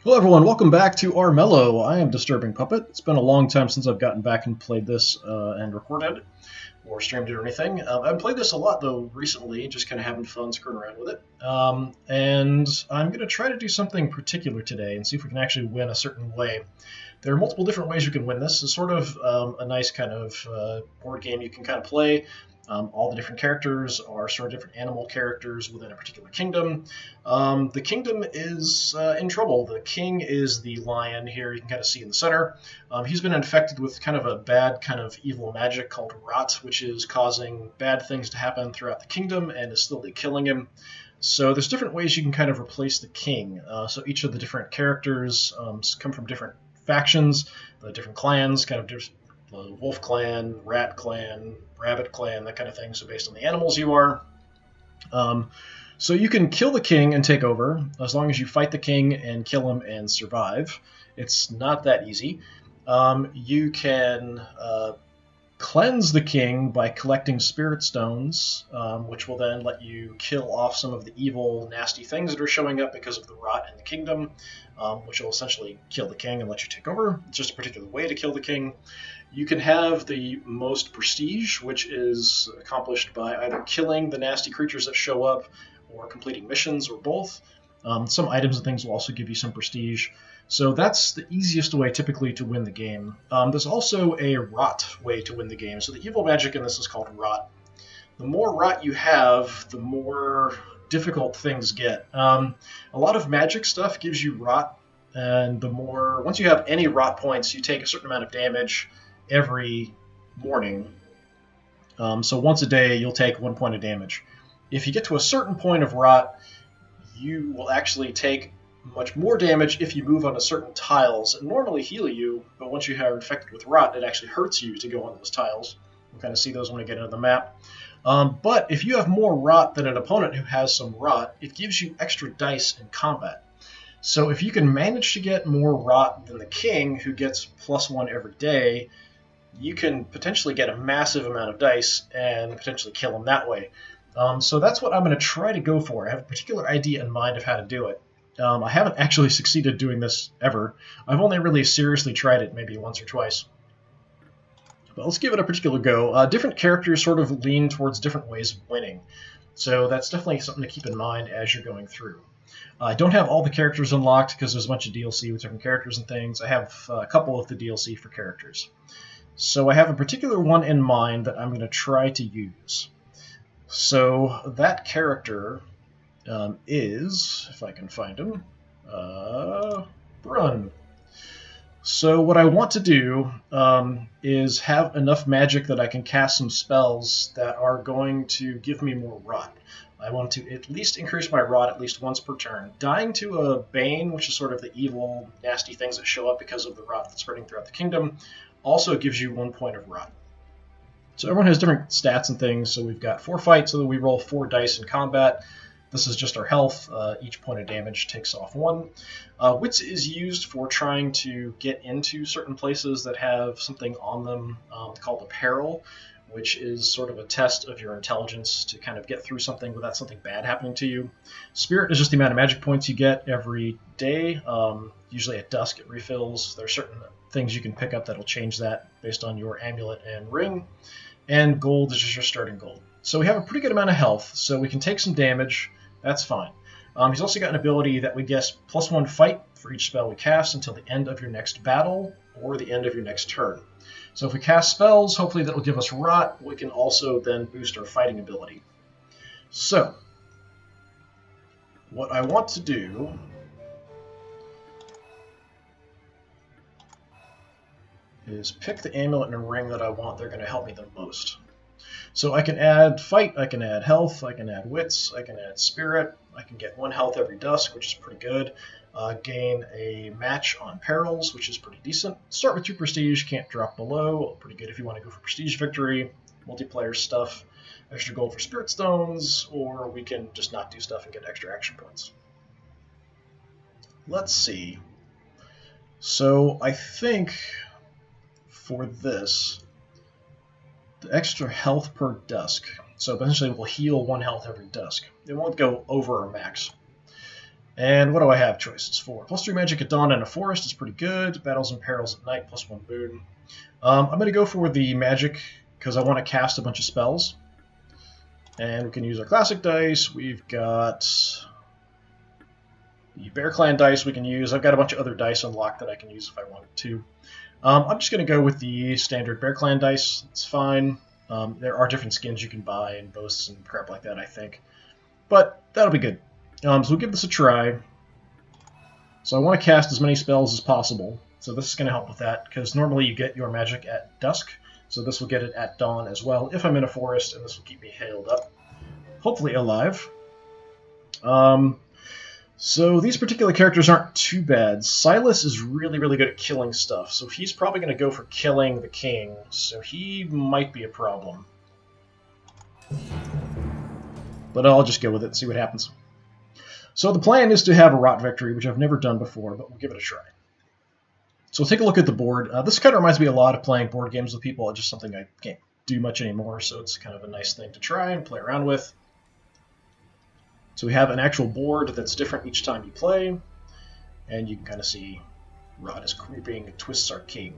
Hello everyone, welcome back to Armello. I am Disturbing Puppet. It's been a long time since I've gotten back and played this and recorded or streamed it or anything. I've played this a lot though recently, just kind of having fun screwing around with it. And I'm going to try to do something particular today and see if we can actually win a certain way. There are multiple different ways you can win this. It's sort of a nice kind of board game you can kind of play. All the different characters are sort of different animal characters within a particular kingdom. The kingdom is in trouble. The king is the lion here. You can kind of see in the center. He's been infected with kind of a bad kind of evil magic called rot, which is causing bad things to happen throughout the kingdom and is slowly killing him. So there's different ways you can kind of replace the king. So each of the different characters come from different factions, the different clans, kind of different the wolf clan, rat clan, rabbit clan, that kind of thing. So based on the animals you are. So you can kill the king and take over as long as you fight the king and kill him and survive. It's not that easy. You can cleanse the king by collecting spirit stones, which will then let you kill off some of the evil, nasty things that are showing up because of the rot in the kingdom, which will essentially kill the king and let you take over. It's just a particular way to kill the king. You can have the most prestige, which is accomplished by either killing the nasty creatures that show up or completing missions or both. Some items and things will also give you some prestige. So that's the easiest way typically to win the game. There's also a rot way to win the game. So the evil magic in this is called rot. The more rot you have, the more difficult things get. A lot of magic stuff gives you rot, and once you have any rot points, you take a certain amount of damage every morning. So once a day, you'll take 1 point of damage. If you get to a certain point of rot, you will actually take much more damage if you move onto certain tiles that normally heal you, but once you are infected with rot, it actually hurts you to go on those tiles. You'll kind of see those when we get into the map. But if you have more rot than an opponent who has some rot, it gives you extra dice in combat. So if you can manage to get more rot than the king, who gets +1 every day, you can potentially get a massive amount of dice and potentially kill him that way. So that's what I'm going to try to go for. I have a particular idea in mind of how to do it. I haven't actually succeeded doing this ever. I've only really seriously tried it maybe once or twice. But let's give it a particular go. Different characters sort of lean towards different ways of winning. So that's definitely something to keep in mind as you're going through. I don't have all the characters unlocked because there's a bunch of DLC with different characters and things. I have a couple of the DLC for characters. So I have a particular one in mind that I'm going to try to use. So that character is, if I can find him, Brun. So what I want to do is have enough magic that I can cast some spells that are going to give me more rot. I want to at least increase my rot at least once per turn. Dying to a Bane, which is sort of the evil, nasty things that show up because of the rot that's spreading throughout the kingdom, also gives you 1 point of rot. So everyone has different stats and things. So we've got 4 fights, so we roll 4 dice in combat. This is just our health. Each point of damage takes off 1. Wits is used for trying to get into certain places that have something on them called a peril, which is sort of a test of your intelligence to kind of get through something without something bad happening to you. Spirit is just the amount of magic points you get every day. Usually at dusk it refills. There are certain things you can pick up that'll change that based on your amulet and ring. And gold is just your starting gold. So we have a pretty good amount of health, so we can take some damage. That's fine. He's also got an ability that we guess +1 fight for each spell we cast until the end of your next battle or the end of your next turn. So if we cast spells, hopefully that will give us rot. We can also then boost our fighting ability. So what I want to do is pick the amulet and ring that I want. They're going to help me the most. So I can add fight, I can add health, I can add wits, I can add spirit, I can get 1 health every dusk, which is pretty good. Gain a match on perils, which is pretty decent. Start with 2 prestige, can't drop below. Pretty good if you want to go for prestige victory, multiplayer stuff, extra gold for spirit stones, or we can just not do stuff and get extra action points. Let's see. So I think for this, the extra health per dusk. So essentially we'll heal 1 health every dusk. It won't go over our max. And what do I have choices for? +3 magic at dawn in a forest is pretty good. Battles and perils at night, +1 boon. I'm going to go for the magic because I want to cast a bunch of spells. And we can use our classic dice. We've got the Bear Clan dice we can use. I've got a bunch of other dice unlocked that I can use if I wanted to. I'm just going to go with the standard Bear Clan dice. It's fine. There are different skins you can buy and boasts and crap like that, I think. But that'll be good. So we'll give this a try. So I want to cast as many spells as possible. So this is going to help with that, because normally you get your magic at dusk. So this will get it at dawn as well, if I'm in a forest, and this will keep me healed up. Hopefully alive. So these particular characters aren't too bad. Silas is really, really good at killing stuff, so he's probably going to go for killing the king, so he might be a problem. But I'll just go with it and see what happens. So the plan is to have a rot victory, which I've never done before, but we'll give it a try. So we'll take a look at the board. This kind of reminds me a lot of playing board games with people. It's just something I can't do much anymore, so it's kind of a nice thing to try and play around with. So we have an actual board that's different each time you play, and you can kind of see rot is creeping, twists our king.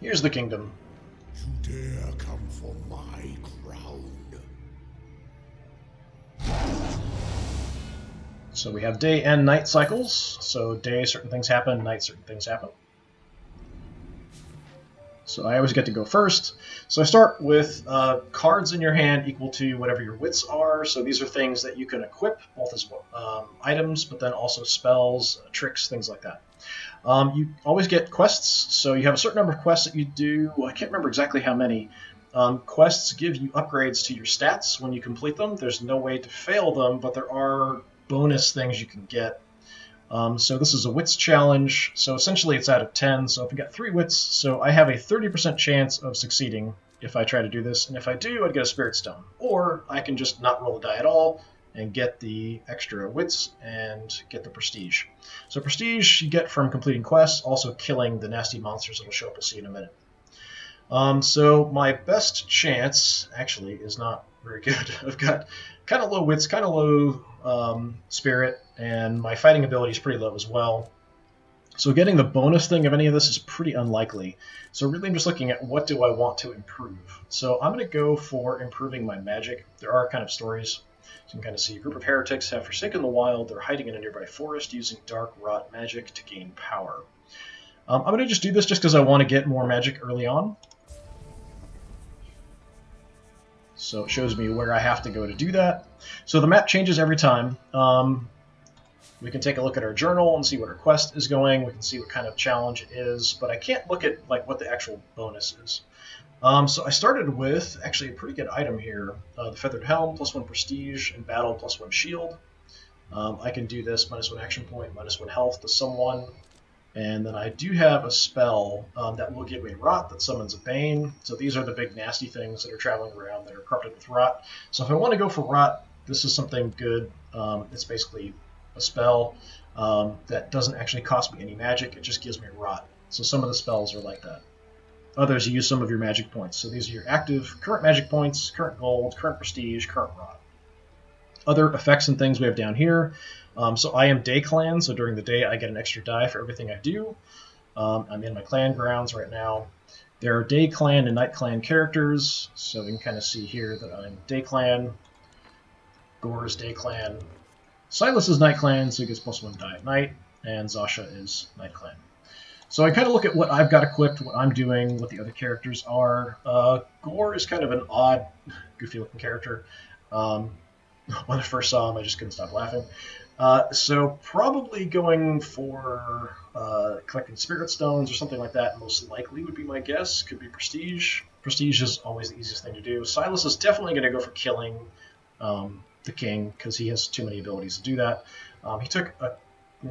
Here's the kingdom. You dare come for my crown. So we have day and night cycles. So day, certain things happen. Night, certain things happen. So I always get to go first. So I start with cards in your hand equal to whatever your wits are. So these are things that you can equip, both as items, but then also spells, tricks, things like that. You always get quests. So you have a certain number of quests that you do. I can't remember exactly how many. Quests give you upgrades to your stats when you complete them. There's no way to fail them, but there are bonus things you can get. So this is a wits challenge, so essentially it's out of 10, so if you got 3 wits, so I have a 30% chance of succeeding if I try to do this, and if I do, I'd get a spirit stone. Or I can just not roll a die at all and get the extra wits and get the prestige. So prestige you get from completing quests, also killing the nasty monsters that will show up, we'll see in a minute. So my best chance, actually, is not very good. I've got kind of low wits, kind of low spirit, and my fighting ability is pretty low as well. So getting the bonus thing of any of this is pretty unlikely. So really I'm just looking at what do I want to improve. So I'm going to go for improving my magic. There are kind of stories. So you can kind of see a group of heretics have forsaken the wild. They're hiding in a nearby forest using dark rot magic to gain power. I'm going to just do this just because I want to get more magic early on. So it shows me where I have to go to do that. So the map changes every time. We can take a look at our journal and see what our quest is going. We can see what kind of challenge it is, but I can't look at like what the actual bonus is. So I started with actually a pretty good item here. The Feathered Helm, +1 prestige, in battle, +1 shield. I can do this, -1 action point, -1 health to someone. And then I do have a spell that will give me rot that summons a bane. So these are the big nasty things that are traveling around that are corrupted with rot. So if I want to go for rot, this is something good. It's basically a spell that doesn't actually cost me any magic. It just gives me rot. So some of the spells are like that. Others, you use some of your magic points. So these are your active current magic points, current gold, current prestige, current rot. Other effects and things we have down here. So I am day clan, so during the day I get an extra die for everything I do. I'm in my clan grounds right now. There are day clan and night clan characters, so you can kind of see here that I'm day clan, Gore is day clan, Silas is night clan, so he gets +1 die at night, and Zasha is night clan. So I kind of look at what I've got equipped, what I'm doing, what the other characters are. Gore is kind of an odd, goofy-looking character. When I first saw him, I just couldn't stop laughing. So probably going for collecting spirit stones or something like that most likely would be my guess. Could be prestige. Prestige is always the easiest thing to do. Silas is definitely going to go for killing the king because he has too many abilities to do that. He took a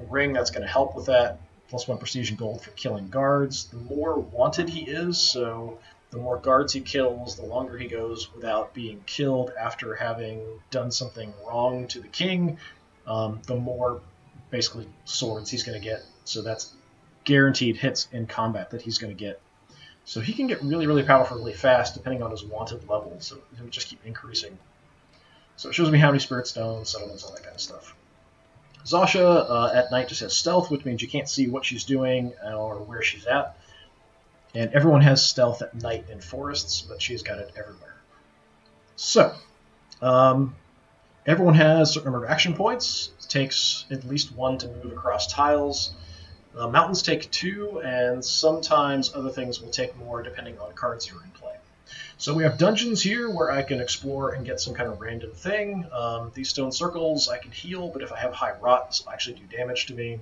ring that's going to help with that. +1 prestige and gold for killing guards. The more wanted he is, so the more guards he kills, the longer he goes without being killed after having done something wrong to the king, the more basically swords he's going to get. So that's guaranteed hits in combat that he's going to get. So he can get really, really powerful really fast depending on his wanted level. So he'll just keep increasing. So it shows me how many spirit stones, settlements, all that kind of stuff. Zasha at night just has stealth, which means you can't see what she's doing or where she's at. And everyone has stealth at night in forests, but she's got it everywhere. So, everyone has a certain number of action points. It takes at least one to move across tiles. Mountains take 2, and sometimes other things will take more depending on cards that are in play. So we have dungeons here where I can explore and get some kind of random thing. These stone circles I can heal, but if I have high rot, this will actually do damage to me.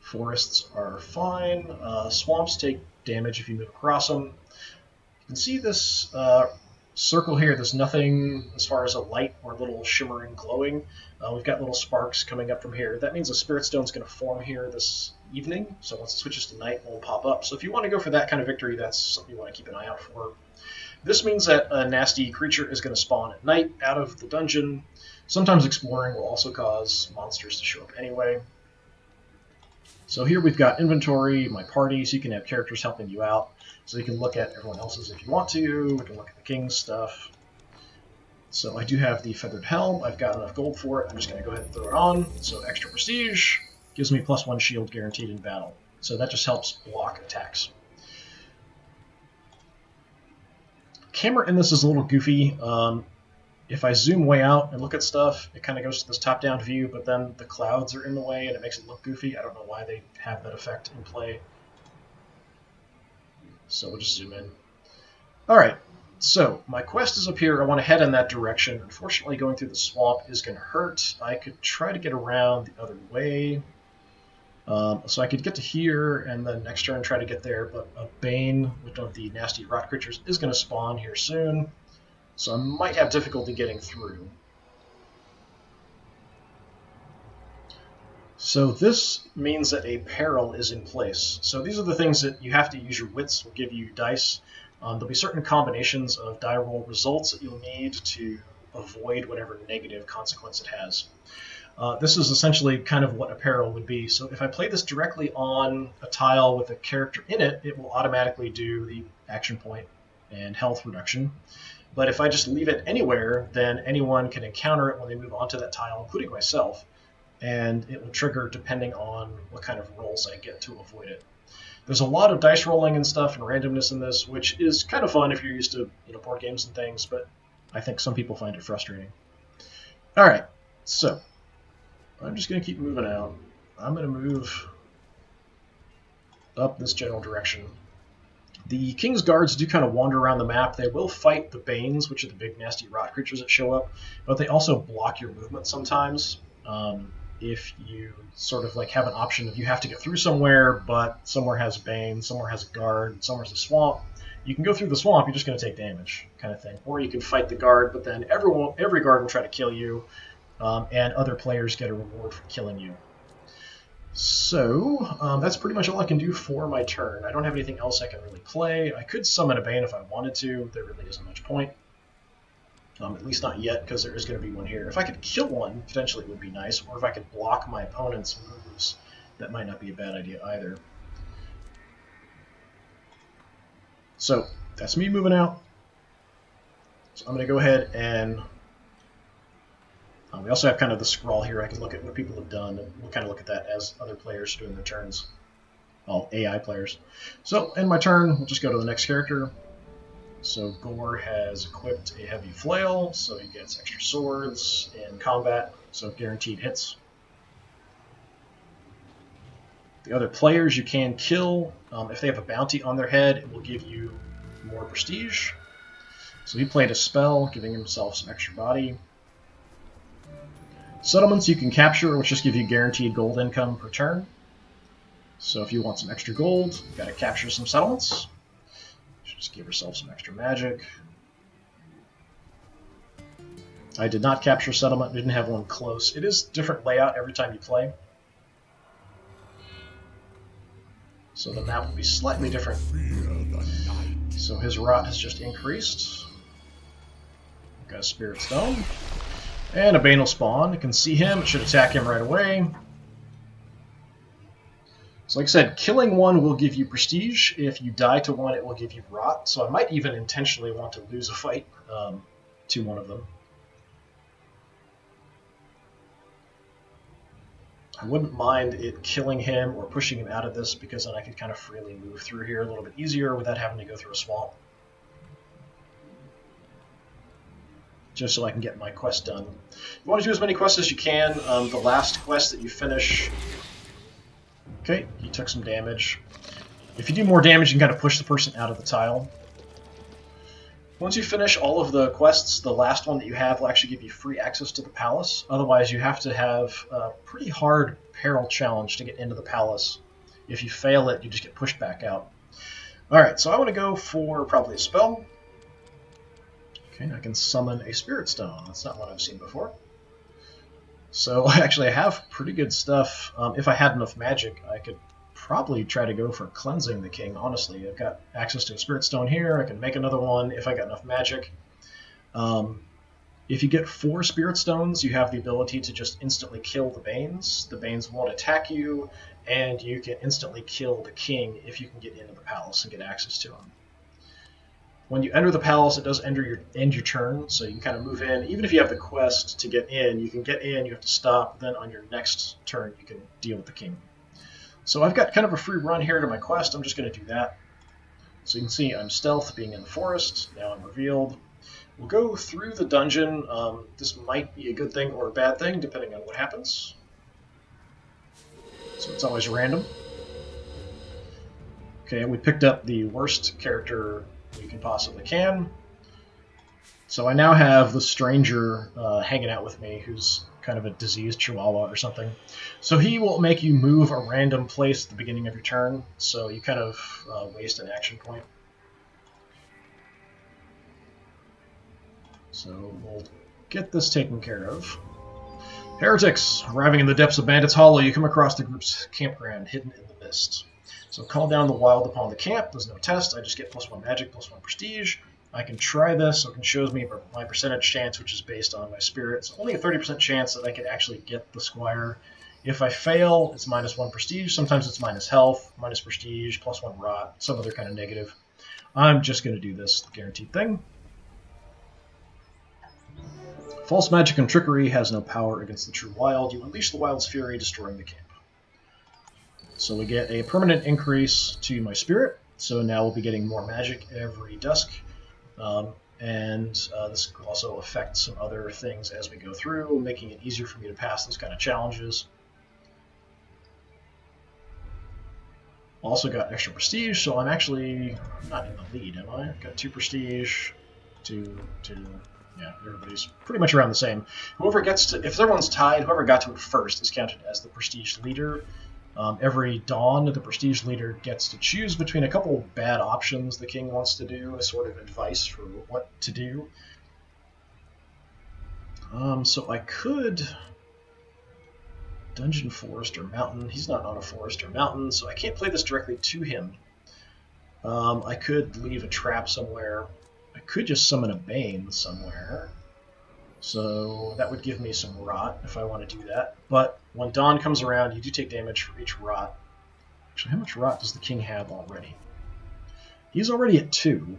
Forests are fine. Swamps take damage if you move across them. You can see this circle here. There's nothing as far as a light or little shimmering glowing. We've got little sparks coming up from here. That means a spirit stone is going to form here this evening. So once it switches to night, it will pop up. So if you want to go for that kind of victory, that's something you want to keep an eye out for. This means that a nasty creature is going to spawn at night out of the dungeon. Sometimes exploring will also cause monsters to show up anyway. So here we've got inventory, my party, so you can have characters helping you out. So you can look at everyone else's if you want to. We can look at the king's stuff. So I do have the feathered helm. I've got enough gold for it. I'm just going to go ahead and throw it on. So extra prestige gives me +1 shield guaranteed in battle. So that just helps block attacks. Camera in this is a little goofy. If I zoom way out and look at stuff, it kind of goes to this top-down view, but then the clouds are in the way and it makes it look goofy. I don't know why they have that effect in play. So we'll just zoom in. Alright, so my quest is up here. I want to head in that direction. Unfortunately, going through the swamp is going to hurt. I could try to get around the other way. So I could get to here and then next turn try to get there, but a Bane, which one of the nasty rot creatures, is going to spawn here soon. So I might have difficulty getting through. So this means that a peril is in place. So these are the things that you have to use your wits, will give you dice. There'll be certain combinations of die roll results that you'll need to avoid whatever negative consequence it has. This is essentially kind of what a peril would be. So if I play this directly on a tile with a character in it, it will automatically do the action point and health reduction. But if I just leave it anywhere, then anyone can encounter it when they move onto that tile, including myself, and it will trigger depending on what kind of rolls I get to avoid it. There's a lot of dice rolling and stuff and randomness in this, which is kind of fun if you're used to board games and things, but I think some people find it frustrating. All right, so I'm just going to keep moving out. I'm going to move up this general direction. The King's Guards do kind of wander around the map. They will fight the Banes, which are the big nasty rot creatures that show up, but they also block your movement sometimes. If you sort of like have an option if you have to get through somewhere, but somewhere has Bane, somewhere has a guard, somewhere has a swamp, you can go through the swamp, you're just going to take damage, kind of thing. Or you can fight the guard, but then every guard will try to kill you, and other players get a reward for killing you. So that's pretty much all I can do for my turn. I don't have anything else I can really play. I could summon a Bane if I wanted to. There really isn't much point. At least not yet, because there is going to be one here. If I could kill one, potentially it would be nice. Or if I could block my opponent's moves, that might not be a bad idea either. So that's me moving out. So I'm going to go ahead and we also have kind of the scroll here. I can look at what people have done, and we'll kind of look at that as other players are doing their turns. All AI players. So in my turn, we'll just go to the next character. So Gore has equipped a heavy flail, so he gets extra swords in combat, so guaranteed hits. The other players you can kill. If they have a bounty on their head, it will give you more prestige. So he played a spell, giving himself some extra body. Settlements you can capture, which just give you guaranteed gold income per turn. So if you want some extra gold, you've got to capture some settlements. Just give yourself some extra magic. I did not capture settlement, didn't have one close. It is different layout every time you play. So the map will be slightly different. So his rot has just increased. Got a spirit stone. And a Bane will spawn. You can see him. It should attack him right away. So like I said, killing one will give you prestige. If you die to one, it will give you rot. So I might even intentionally want to lose a fight to one of them. I wouldn't mind it killing him or pushing him out of this, because then I could kind of freely move through here a little bit easier without having to go through a swamp. Just so I can get my quest done. You want to do as many quests as you can. The last quest that you finish... Okay, he took some damage. If you do more damage, you can kind of push the person out of the tile. Once you finish all of the quests, the last one that you have will actually give you free access to the palace. Otherwise, you have to have a pretty hard peril challenge to get into the palace. If you fail it, you just get pushed back out. Alright, so I want to go for probably a spell. Okay, I can summon a Spirit Stone. That's not one I've seen before. So actually I have pretty good stuff. If I had enough magic, I could probably try to go for cleansing the king, honestly. I've got access to a Spirit Stone here. I can make another one if I got enough magic. If you get 4 Spirit Stones, you have the ability to just instantly kill the Banes. The Banes won't attack you, and you can instantly kill the king if you can get into the palace and get access to him. When you enter the palace, it does end your turn, so you kind of move in. Even if you have the quest to get in, you can get in, you have to stop, then on your next turn you can deal with the king. So I've got kind of a free run here to my quest. I'm just going to do that. So you can see I'm stealth, being in the forest. Now I'm revealed. We'll go through the dungeon. This might be a good thing or a bad thing, depending on what happens. So it's always random. Okay, we picked up the worst character we can possibly can. So I now have the stranger hanging out with me, who's kind of a diseased chihuahua or something. So he will make you move a random place at the beginning of your turn, so you kind of waste an action point. So we'll get this taken care of. Heretics! Arriving in the depths of Bandit's Hollow, you come across the group's campground hidden in the mist. So call down the wild upon the camp. There's no test. I just get +1 magic, +1 prestige. I can try this, so it shows me my percentage chance, which is based on my spirit. It's only a 30% chance that I could actually get the squire. If I fail, it's -1 prestige. Sometimes it's minus health, minus prestige, +1 rot, some other kind of negative. I'm just going to do this guaranteed thing. False magic and trickery has no power against the true wild. You unleash the wild's fury, destroying the camp. So we get a permanent increase to my spirit. So now we'll be getting more magic every dusk. This will also affect some other things as we go through, making it easier for me to pass those kind of challenges. Also got extra prestige, so I'm actually not in the lead, am I? I've got 2 prestige, 2. Yeah, everybody's pretty much around the same. Whoever gets to, if everyone's tied, whoever got to it first is counted as the prestige leader. Every dawn, the prestige leader gets to choose between a couple of bad options the king wants to do, as sort of advice for what to do. So I could dungeon, forest, or mountain. He's not on a forest or mountain, so I can't play this directly to him. I could leave a trap somewhere. I could just summon a Bane somewhere. So that would give me some rot if I want to do that. But when dawn comes around, you do take damage for each rot. Actually, how much rot does the king have already? He's already at 2.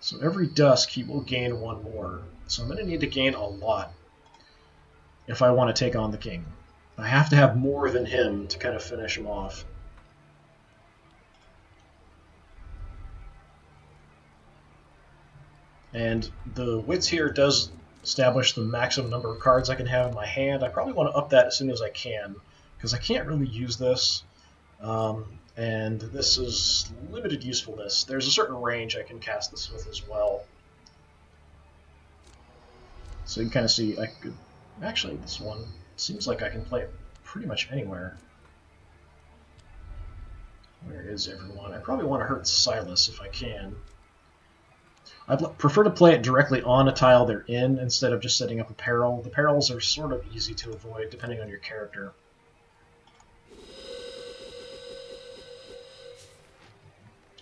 So every dusk he will gain 1 more. So I'm going to need to gain a lot if I want to take on the king. I have to have more than him to kind of finish him off. And the wits here does establish the maximum number of cards I can have in my hand. I probably want to up that as soon as I can, because I can't really use this. And this is limited usefulness. There's a certain range I can cast this with as well. So you can kind of see, I could... Actually, this one seems like I can play it pretty much anywhere. Where is everyone? I probably want to hurt Silas if I can. I'd prefer to play it directly on a tile they're in instead of just setting up a peril. The perils are sort of easy to avoid depending on your character.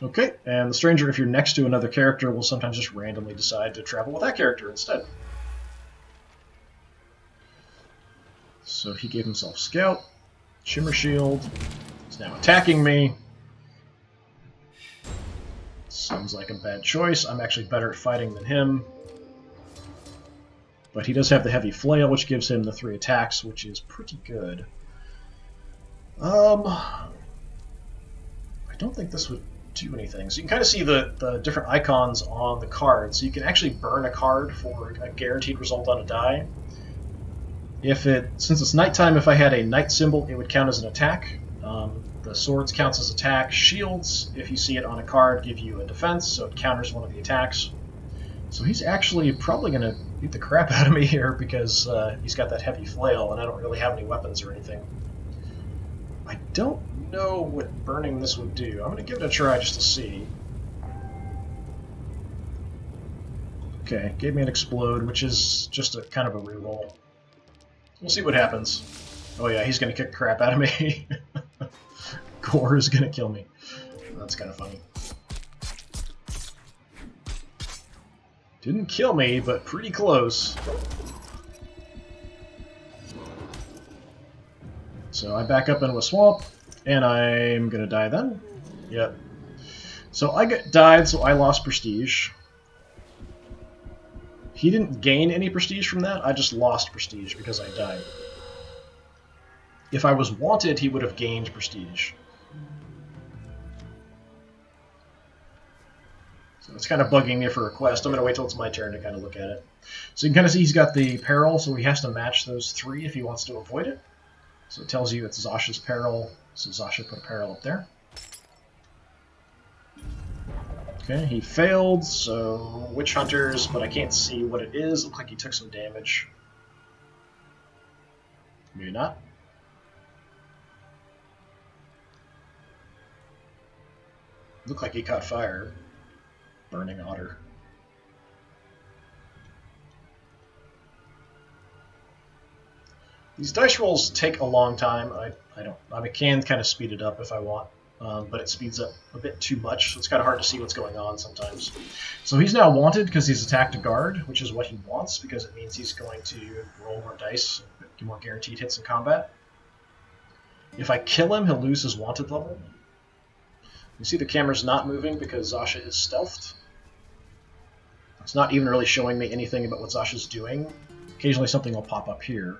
Okay, and the stranger, if you're next to another character, will sometimes just randomly decide to travel with that character instead. So he gave himself Scout, Shimmer Shield, he's now attacking me. Seems like a bad choice. I'm actually better at fighting than him. But he does have the heavy flail, which gives him the 3 attacks, which is pretty good. I don't think this would do anything. So you can kind of see the different icons on the card. So you can actually burn a card for a guaranteed result on a die. Since it's nighttime, if I had a night symbol, it would count as an attack. The swords counts as attack. Shields, if you see it on a card, give you a defense, so it counters one of the attacks. So he's actually probably going to beat the crap out of me here because he's got that heavy flail, and I don't really have any weapons or anything. I don't know what burning this would do. I'm going to give it a try just to see. Okay, gave me an explode, which is just a kind of a reroll. We'll see what happens. Oh yeah, he's going to kick the crap out of me. Gore is going to kill me. That's kind of funny. Didn't kill me, but pretty close. So I back up into a swamp, and I'm going to die then. Yep. So I died, so I lost prestige. He didn't gain any prestige from that, I just lost prestige because I died. If I was wanted, he would have gained prestige. So it's kind of bugging me for a quest. I'm going to wait till it's my turn to kind of look at it. So you can kind of see he's got the peril, so he has to match those 3 if he wants to avoid it. So it tells you it's Zasha's peril, so Zasha put a peril up there. Okay, he failed, so Witch Hunters, but I can't see what it is. Looks like he took some damage. Maybe not. Looked like he caught fire. Burning Otter. These dice rolls take a long time. I can kind of speed it up if I want, but it speeds up a bit too much, so it's kind of hard to see what's going on sometimes. So he's now wanted because he's attacked a guard, which is what he wants, because it means he's going to roll more dice, get more guaranteed hits in combat. If I kill him, he'll lose his wanted level. You see the camera's not moving because Zasha is stealthed. It's not even really showing me anything about what Zasha's doing. Occasionally something will pop up here.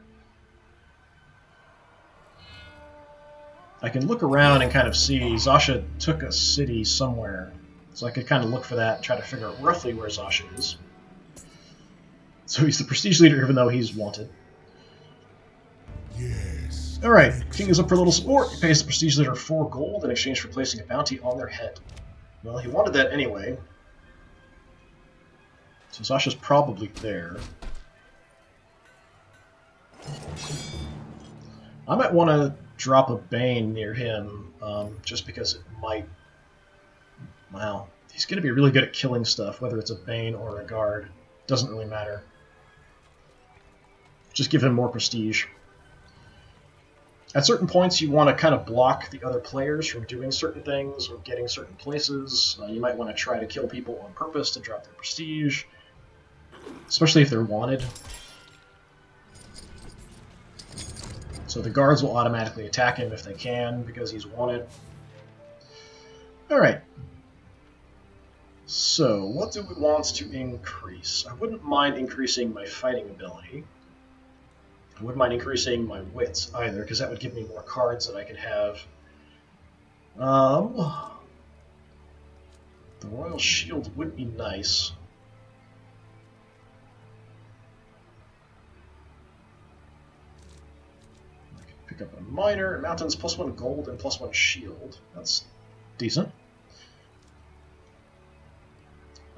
I can look around and kind of see Zasha took a city somewhere. So I could kind of look for that and try to figure out roughly where Zasha is. So he's the prestige leader even though he's wanted. Yes. Alright, King is up for a little support. He pays the prestige leader 4 gold in exchange for placing a bounty on their head. Well, he wanted that anyway. So Zasha's probably there. I might want to drop a Bane near him, just because it might... Wow. He's going to be really good at killing stuff, whether it's a Bane or a guard. Doesn't really matter. Just give him more prestige. At certain points, you want to kind of block the other players from doing certain things or getting certain places. You might want to try to kill people on purpose to drop their prestige, especially if they're wanted. So the guards will automatically attack him if they can, because he's wanted. Alright. So, what do we want to increase? I wouldn't mind increasing my fighting ability. I wouldn't mind increasing my wits either, because that would give me more cards that I could have. The Royal Shield would be nice. I could pick up a Minor. Mountains, +1 gold and +1 shield. That's decent.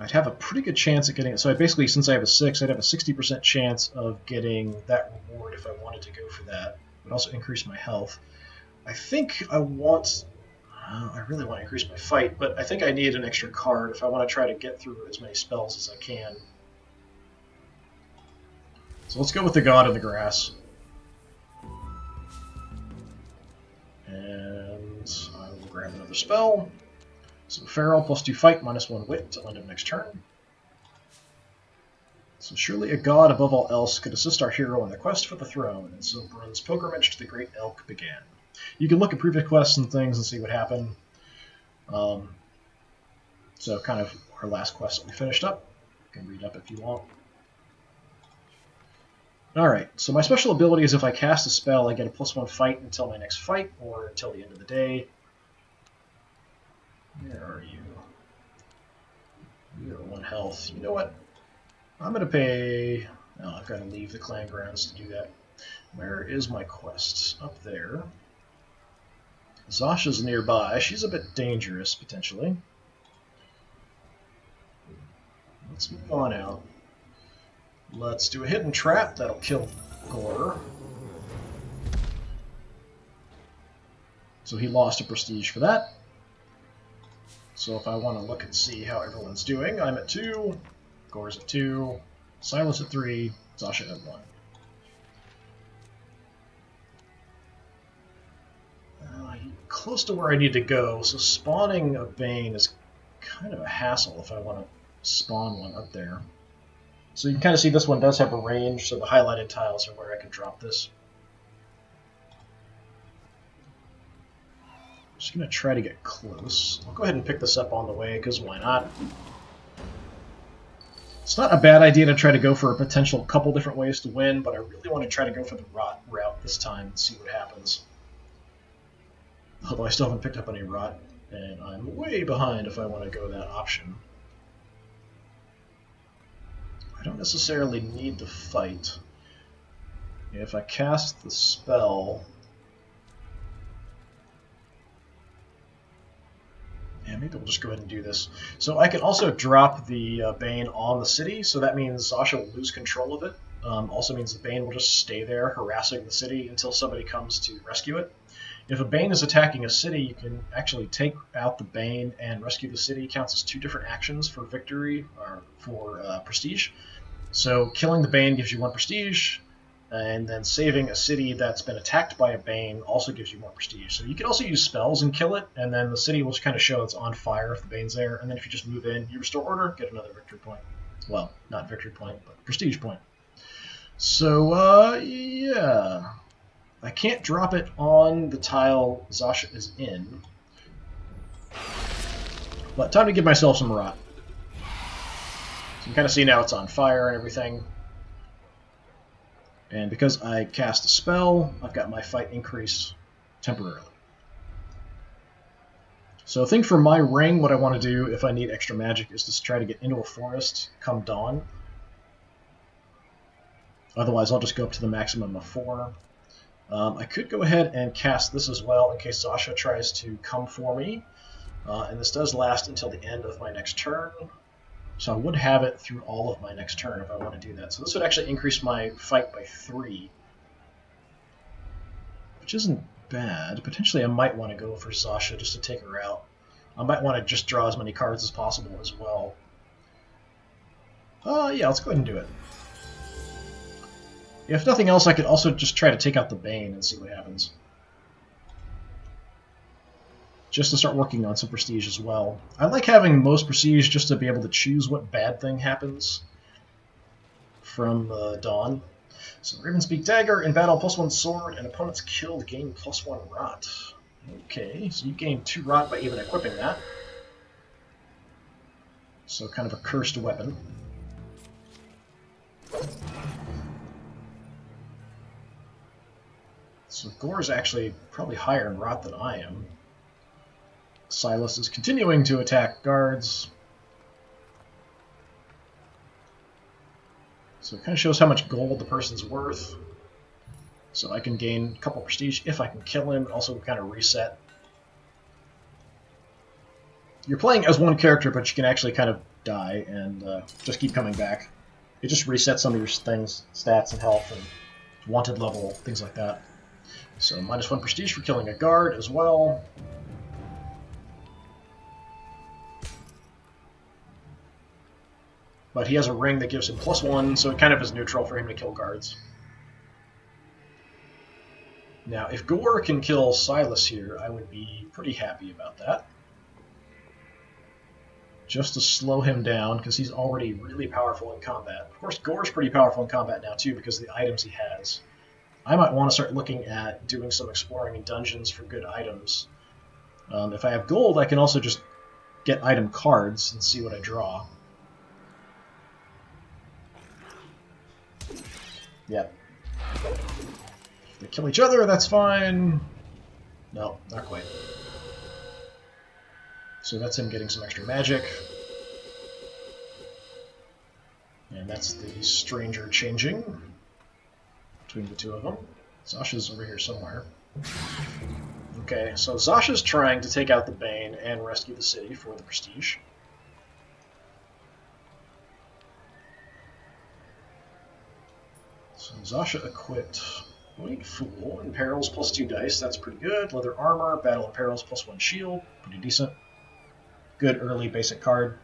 I'd have a pretty good chance at getting it. So basically, since I have a 6, I'd have a 60% chance of getting that reward if I wanted to go for that. It would also increase my health. I think I want... I really want to increase my fight, but I think I need an extra card if I want to try to get through as many spells as I can. So let's go with the God of the Grass. And I will grab another spell. So Feral, +2 fight, -1 wit until end of next turn. So surely a god above all else could assist our hero in the quest for the throne, and so Brun's pilgrimage to the Great Elk began. You can look at previous quests and things and see what happened. So kind of our last quest that we finished up. You can read up if you want. Alright, so my special ability is if I cast a spell, I get a +1 fight until my next fight, or until the end of the day. Where are you? You're 1 health. You know what? I'm going to pay... Oh, I've got to leave the clan grounds to do that. Where is my quest? Up there. Zasha's nearby. She's a bit dangerous, potentially. Let's move on out. Let's do a hidden trap. That'll kill Gore. So he lost a prestige for that. So if I want to look and see how everyone's doing, I'm at 2, Gore's at 2, Silas at 3, Zasha at 1. Close to where I need to go, so spawning a Bane is kind of a hassle if I want to spawn one up there. So you can kind of see this one does have a range, so the highlighted tiles are where I can drop this. I'm just going to try to get close. I'll go ahead and pick this up on the way, because why not? It's not a bad idea to try to go for a potential couple different ways to win, but I really want to try to go for the rot route this time and see what happens. Although I still haven't picked up any rot, and I'm way behind if I want to go that option. I don't necessarily need to fight. If I cast the spell... Yeah, maybe we'll just go ahead and do this. So I can also drop the Bane on the city, so that means Zasha will lose control of it. Also means the Bane will just stay there harassing the city until somebody comes to rescue it. If a Bane is attacking a city, you can actually take out the Bane and rescue the city. It counts as 2 different actions for victory, or for prestige. So killing the Bane gives you 1 prestige, and then saving a city that's been attacked by a Bane also gives you more prestige. So you can also use spells and kill it, and then the city will just kind of show it's on fire if the Bane's there, and then if you just move in, you restore order, get another victory point. Well, not victory point, but prestige point. So, yeah... I can't drop it on the tile Zasha is in. But time to give myself some rot. So you can kind of see now it's on fire and everything. And because I cast a spell, I've got my fight increased temporarily. So I think for my ring, what I want to do if I need extra magic is to try to get into a forest come dawn. Otherwise, I'll just go up to the maximum of 4. I could go ahead and cast this as well in case Zasha tries to come for me. And this does last until the end of my next turn. So I would have it through all of my next turn if I want to do that. So this would actually increase my fight by 3. Which isn't bad. Potentially I might want to go for Zasha just to take her out. I might want to just draw as many cards as possible as well. Yeah, let's go ahead and do it. If nothing else, I could also just try to take out the Bane and see what happens. Just to start working on some prestige as well. I like having most prestige just to be able to choose what bad thing happens from Dawn. So Ravenspeak Dagger, in battle +1 sword, and opponents killed gain +1 rot. Okay, so you gain 2 rot by even equipping that. So kind of a cursed weapon. So Gore's actually probably higher in rot than I am. Silas is continuing to attack guards. So it kind of shows how much gold the person's worth. So I can gain a couple prestige if I can kill him, also kind of reset. You're playing as one character, but you can actually kind of die and just keep coming back. It just resets some of your things, stats and health and wanted level, things like that. So -1 prestige for killing a guard as well. But he has a ring that gives him +1, so it kind of is neutral for him to kill guards. Now, if Gore can kill Silas here, I would be pretty happy about that. Just to slow him down, because he's already really powerful in combat. Of course, Gore's pretty powerful in combat now, too, because of the items he has. I might want to start looking at doing some exploring in dungeons for good items. If I have gold, I can also just get item cards and see what I draw. Yep. If they kill each other, that's fine. No, not quite. So that's him getting some extra magic. And that's the stranger changing between the two of them. Zasha's over here somewhere. Okay, so Zasha's trying to take out the Bane and rescue the city for the prestige. So Zasha equipped White Fool, Imperils plus 2 dice, that's pretty good. Leather Armor, Battle Imperils plus 1 shield, pretty decent. Good early basic card.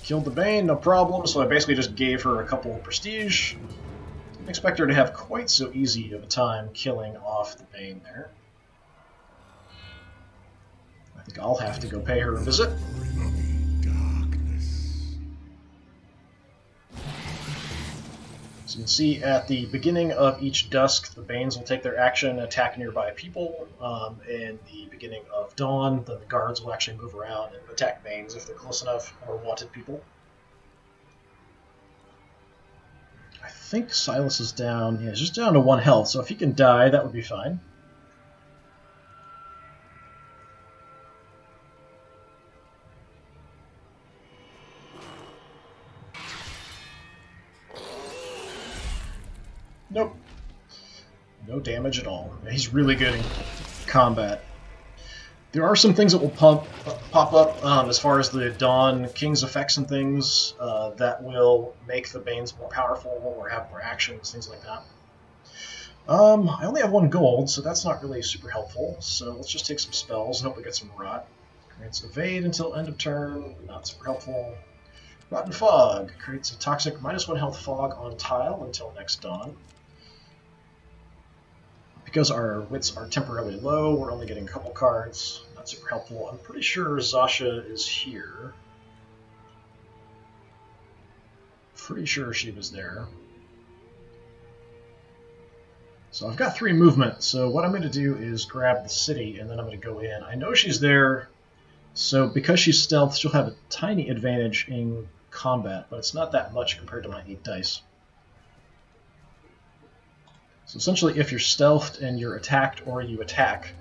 Killed the Bane, no problem, so I basically just gave her a couple of prestige. Didn't expect her to have quite so easy of a time killing off the Bane there. I think I'll have to go pay her a visit. So you can see at the beginning of each dusk, the Banes will take their action and attack nearby people. In the beginning of dawn, then the guards will actually move around and attack Banes if they're close enough, or wanted people. I think Silas is down. Yeah, he's just down to 1 health, so if he can die, that would be fine. Nope. No damage at all. He's really good in combat. There are some things that will pop up as far as the Dawn King's effects and things that will make the Banes more powerful or have more actions, things like that. I only have 1 gold, so that's not really super helpful. So let's just take some spells and hope we get some Rot. Creates Evade until end of turn, not super helpful. Rotten Fog creates a toxic -1 health fog on tile until next dawn. Because our wits are temporarily low, we're only getting a couple cards. Not super helpful. I'm pretty sure Zasha is here. Pretty sure she was there. So I've got 3 movement, so what I'm going to do is grab the city, and then I'm going to go in. I know she's there, so because she's stealth, she'll have a tiny advantage in combat, but it's not that much compared to my 8 dice. So essentially, if you're stealthed and you're attacked or you attack,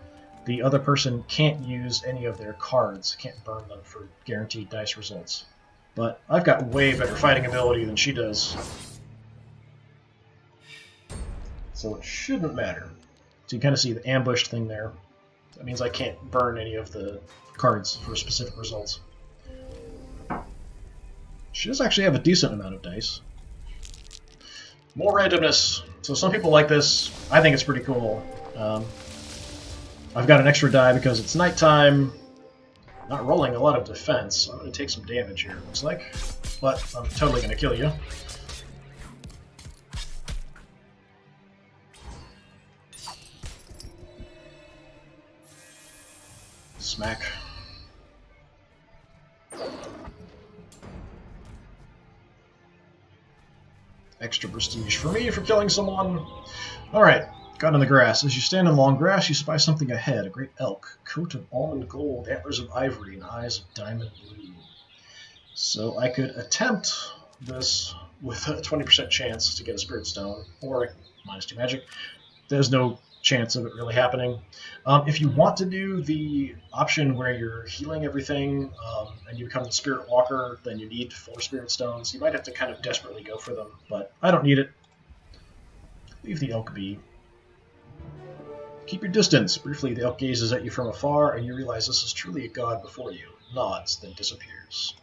the other person can't use any of their cards, can't burn them for guaranteed dice results. But I've got way better fighting ability than she does. So it shouldn't matter. So you kind of see the ambushed thing there. That means I can't burn any of the cards for specific results. She does actually have a decent amount of dice. More randomness. So some people like this. I think it's pretty cool. I've got an extra die because it's nighttime. Not rolling a lot of defense. So I'm going to take some damage here, it looks like. But I'm totally going to kill you. Smack. Extra prestige for me for killing someone. Alright, got in the grass. As you stand in long grass, you spy something ahead. A great elk, coat of almond gold, antlers of ivory, and eyes of diamond blue. So I could attempt this with a 20% chance to get a spirit stone, or -2 magic. There's no chance of it really happening. If you want to do the option where you're healing everything and you become the Spirit Walker, then you need 4 Spirit Stones. You might have to kind of desperately go for them, but I don't need it. Leave the elk be. Keep your distance. Briefly, the elk gazes at you from afar, and you realize this is truly a god before you. Nods, then disappears.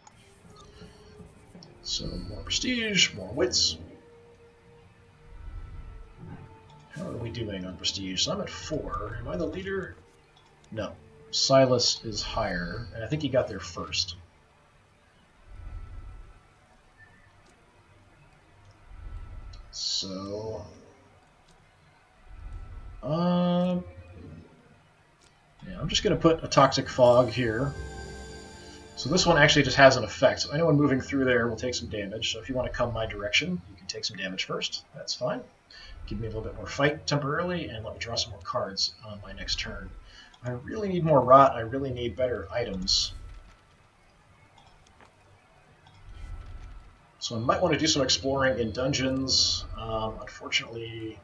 So, more prestige, more wits. How are we doing on prestige? So I'm at 4. Am I the leader? No. Silas is higher, and I think he got there first. So... yeah, I'm just going to put a Toxic Fog here. So this one actually just has an effect. So anyone moving through there will take some damage. So if you want to come my direction, you can take some damage first. That's fine. Give me a little bit more fight temporarily, and let me draw some more cards on my next turn. I really need more rot. I really need better items. So I might want to do some exploring in dungeons. Unfortunately,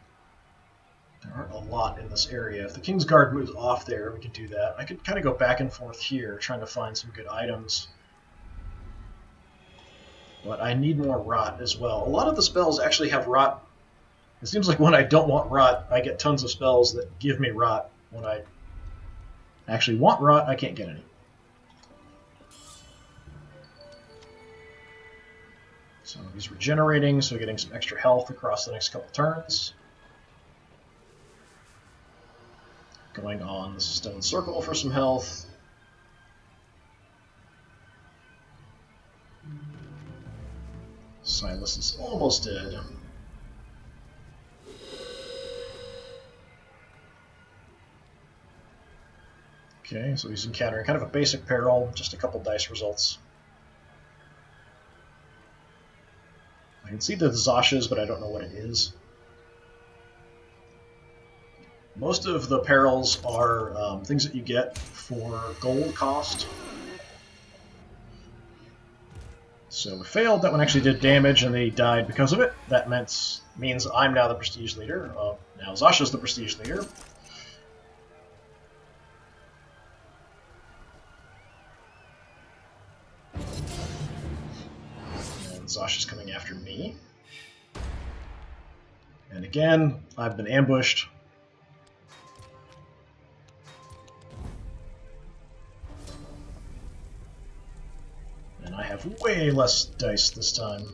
there aren't a lot in this area. If the King's Guard moves off there, we could do that. I could kind of go back and forth here, trying to find some good items. But I need more rot as well. A lot of the spells actually have rot. It seems like when I don't want rot, I get tons of spells that give me rot. When I actually want rot, I can't get any. So he's regenerating, so getting some extra health across the next couple turns. Going on the stone circle for some health. Silas is almost dead. Okay, so he's encountering kind of a basic peril, just a couple dice results. I can see the Zashas, but I don't know what it is. Most of the perils are things that you get for gold cost. So we failed. That one actually did damage, and they died because of it. That means I'm now the prestige leader. Now Zasha's the prestige leader. Zasha's coming after me. And again, I've been ambushed. And I have way less dice this time.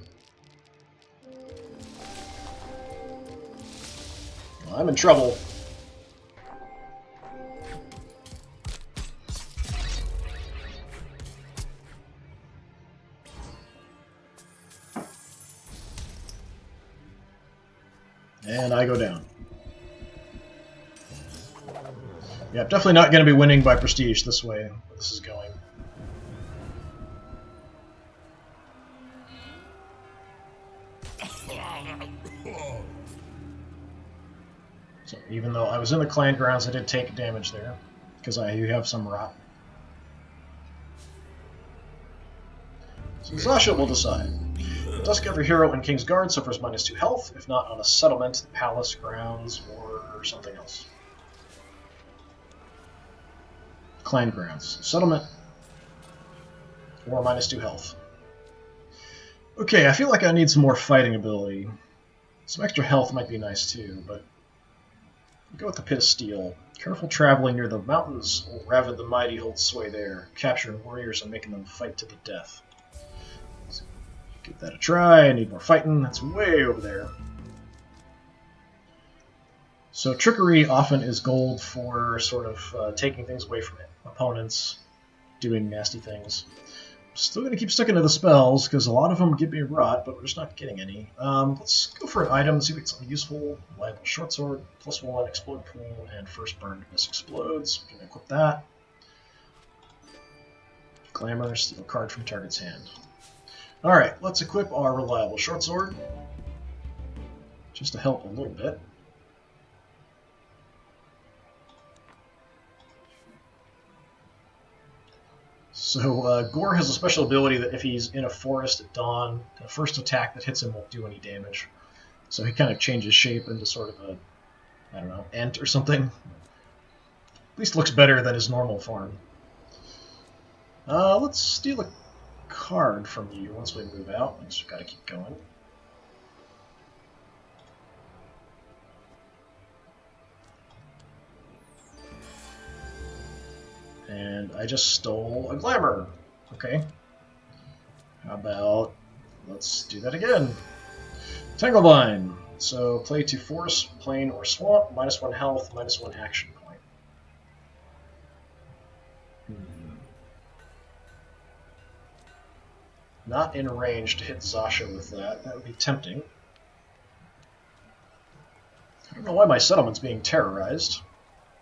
Well, I'm in trouble. And I go down. Yeah, definitely not going to be winning by prestige this way, where this is going. So even though I was in the clan grounds, I did take damage there, because I have some rot. So Zasha will decide. Dusk, every hero in King's Guard suffers -2 health, if not on a settlement, the palace, grounds, or something else. Clan grounds. Settlement, or -2 health. Okay, I feel like I need some more fighting ability. Some extra health might be nice too, but I'll go with the Pit of Steel. Careful traveling near the mountains, Ravid the Mighty holds sway there, capturing warriors and making them fight to the death. Give that a try. I need more fighting. That's way over there. So trickery often is gold for sort of taking things away from opponents, doing nasty things. Still going to keep sticking to the spells, because a lot of them give me rot, but we're just not getting any. Let's go for an item, see if it's something useful. Reliable short sword, +1, explode pool, and first burn miss explodes. We can equip that. Glamour, steal a card from target's hand. Alright, let's equip our reliable short sword, just to help a little bit. So Gore has a special ability that if he's in a forest at dawn, the first attack that hits him won't do any damage. So he kind of changes shape into sort of a, I don't know, ant or something. At least looks better than his normal form. Let's steal a card from you once we move out. I guess we've got to keep going. And I just stole a glamour. Okay. How about, let's do that again. Tanglevine. So play to forest, plain, or swamp, -1 health, -1 action point. Not in range to hit Zasha with that. That would be tempting. I don't know why my settlement's being terrorized.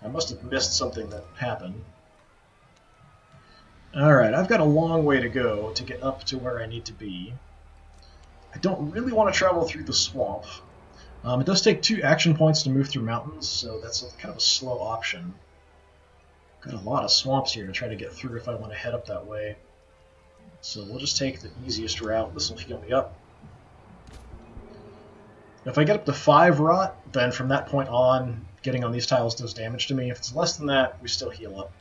I must have missed something that happened. Alright, I've got a long way to go to get up to where I need to be. I don't really want to travel through the swamp. It does take 2 action points to move through mountains, so that's kind of a slow option. Got a lot of swamps here to try to get through if I want to head up that way. So we'll just take the easiest route. This will heal me up. If I get up to 5 rot, then from that point on, getting on these tiles does damage to me. If it's less than that, we still heal up.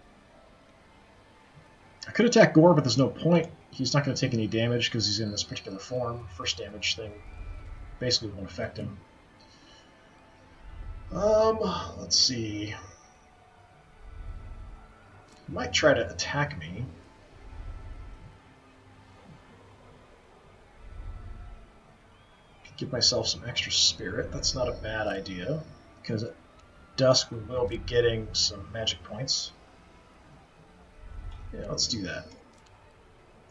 I could attack Gore, but there's no point. He's not going to take any damage because he's in this particular form. First damage thing basically won't affect him. Let's see. He might try to attack me. Give myself some extra spirit. That's not a bad idea, because at dusk we will be getting some magic points. Yeah, let's do that.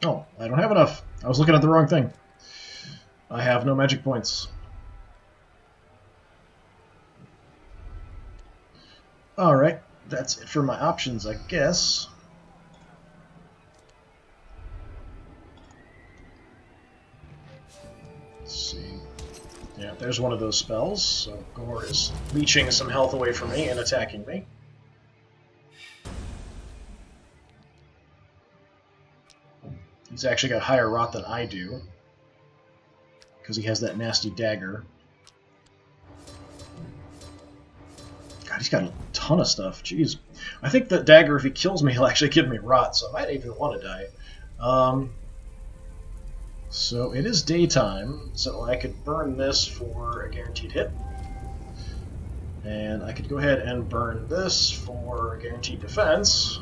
Oh, I don't have enough. I was looking at the wrong thing. I have no magic points. Alright, that's it for my options, I guess. Let's see. Yeah, there's one of those spells, so Gore is leeching some health away from me and attacking me. He's actually got higher rot than I do, because he has that nasty dagger. God, he's got a ton of stuff. Jeez. I think that dagger, if he kills me, he'll actually give me rot, so I might even want to die. So it is daytime, so I could burn this for a guaranteed hit. And I could go ahead and burn this for a guaranteed defense.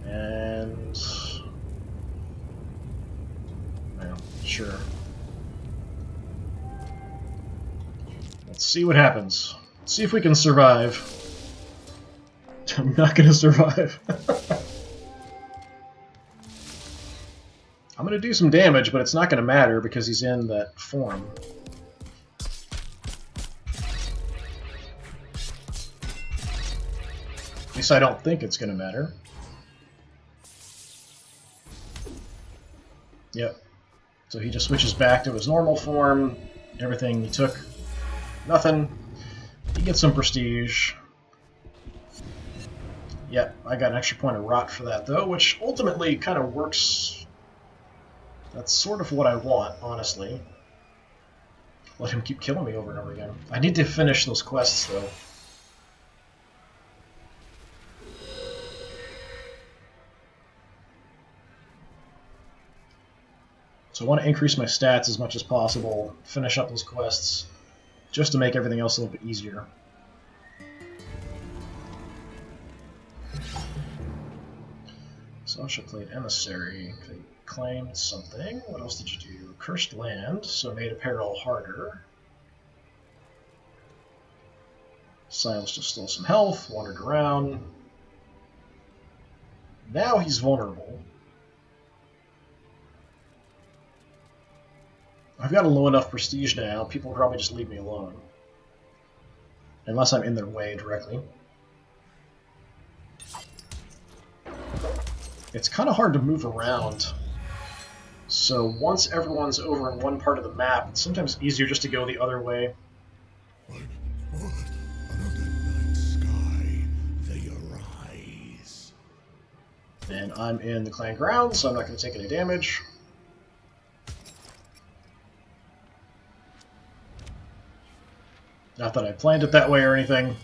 And... well, sure. Let's see what happens. Let's see if we can survive. I'm not going to survive. I'm going to do some damage, but it's not going to matter because he's in that form. At least I don't think it's going to matter. Yep. So he just switches back to his normal form. Everything he took, nothing. He gets some prestige. Yep, I got an extra point of rot for that, though, which ultimately kind of works. That's sort of what I want, honestly. Let him keep killing me over and over again. I need to finish those quests, though. So I want to increase my stats as much as possible, finish up those quests, just to make everything else a little bit easier. Sasha played Emissary. Okay. Claimed something. What else did you do? Cursed land, so made apparel harder. Silas just stole some health, wandered around. Now he's vulnerable. I've got a low enough prestige now, people will probably just leave me alone. Unless I'm in their way directly. It's kind of hard to move around. So once everyone's over in one part of the map, it's sometimes easier just to go the other way. What? Another night sky, they arise. And I'm in the clan grounds, so I'm not going to take any damage. Not that I planned it that way or anything.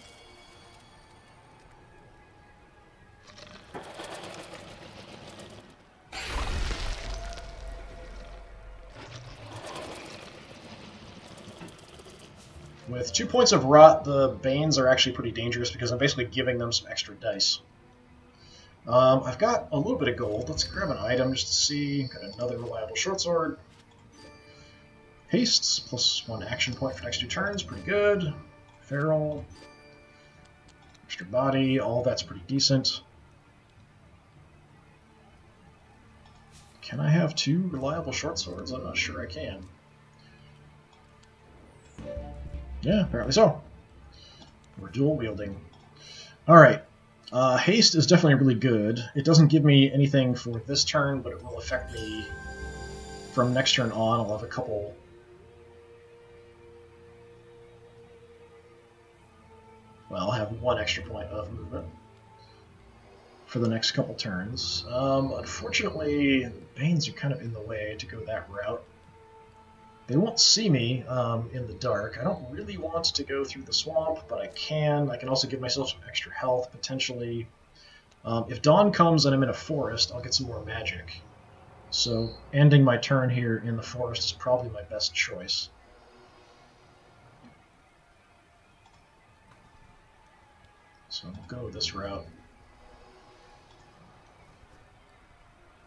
With 2 points of rot, the Banes are actually pretty dangerous because I'm basically giving them some extra dice. I've got a little bit of gold. Let's grab an item just to see. Got another reliable short sword. Hastes, plus 1 action point for next 2 turns. Pretty good. Feral. Extra body. All that's pretty decent. Can I have 2 reliable short swords? I'm not sure I can. Yeah, apparently so. We're dual wielding. Alright. Haste is definitely really good. It doesn't give me anything for this turn, but it will affect me from next turn on. I'll have a couple... well, I'll have 1 extra point of movement. for the next couple turns. Unfortunately, Banes are kind of in the way to go that route. They won't see me in the dark. I don't really want to go through the swamp, but I can. I can also give myself some extra health, potentially. If dawn comes and I'm in a forest, I'll get some more magic. So ending my turn here in the forest is probably my best choice. So we'll go this route.